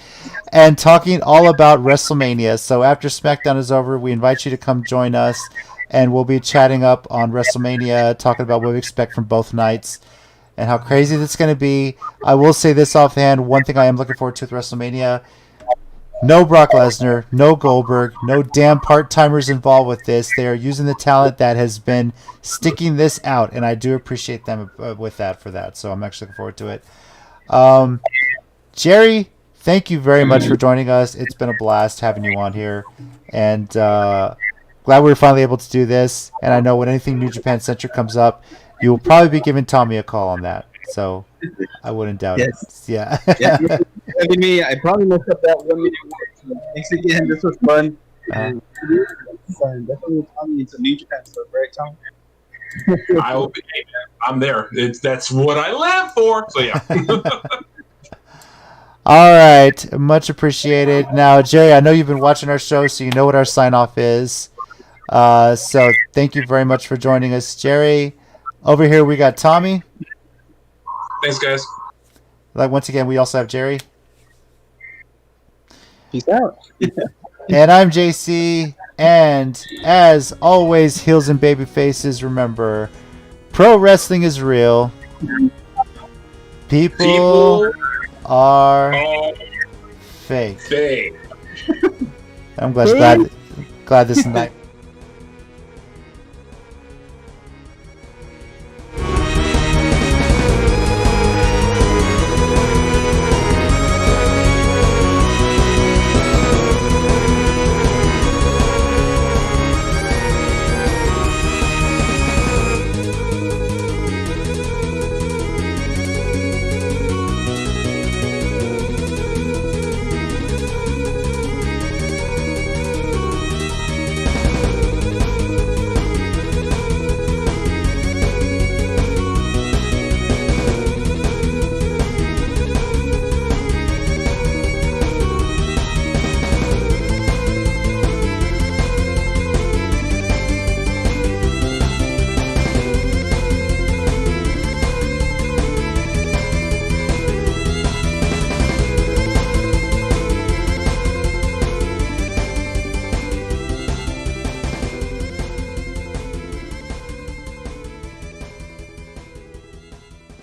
[SPEAKER 1] and talking all about WrestleMania. So after SmackDown is over, we invite you to come join us, and we'll be chatting up on WrestleMania, talking about what we expect from both nights and how crazy that's going to be. I will say this offhand: one thing I am looking forward to with WrestleMania. No Brock Lesnar, no Goldberg, no damn part-timers involved with this. They are using the talent that has been sticking this out, and I do appreciate them with that for that. So I'm actually looking forward to it. Jerry, thank you very much for joining us. It's been a blast having you on here, and glad we were finally able to do this. And I know when anything New Japan Centric comes up, you will probably be giving Tommy a call on that. So I wouldn't doubt it. Yeah.
[SPEAKER 4] I mean, I probably messed up that 1 minute word. Thanks again. This was fun. Definitely Tommy into New Japan stuff, right, Tom?
[SPEAKER 2] I will be. I'm there. That's what I live for. So yeah.
[SPEAKER 1] All right, much appreciated. Now, Jerry, I know you've been watching our show, so you know what our sign off is. So thank you very much for joining us, Jerry. Over here we got Tommy.
[SPEAKER 2] Thanks, guys.
[SPEAKER 1] Like once again, we also have Jerry.
[SPEAKER 4] Peace out.
[SPEAKER 1] And I'm JC. And as always, heels and baby faces, remember, pro wrestling is real. People are fake.
[SPEAKER 2] Fake.
[SPEAKER 1] I'm glad this night.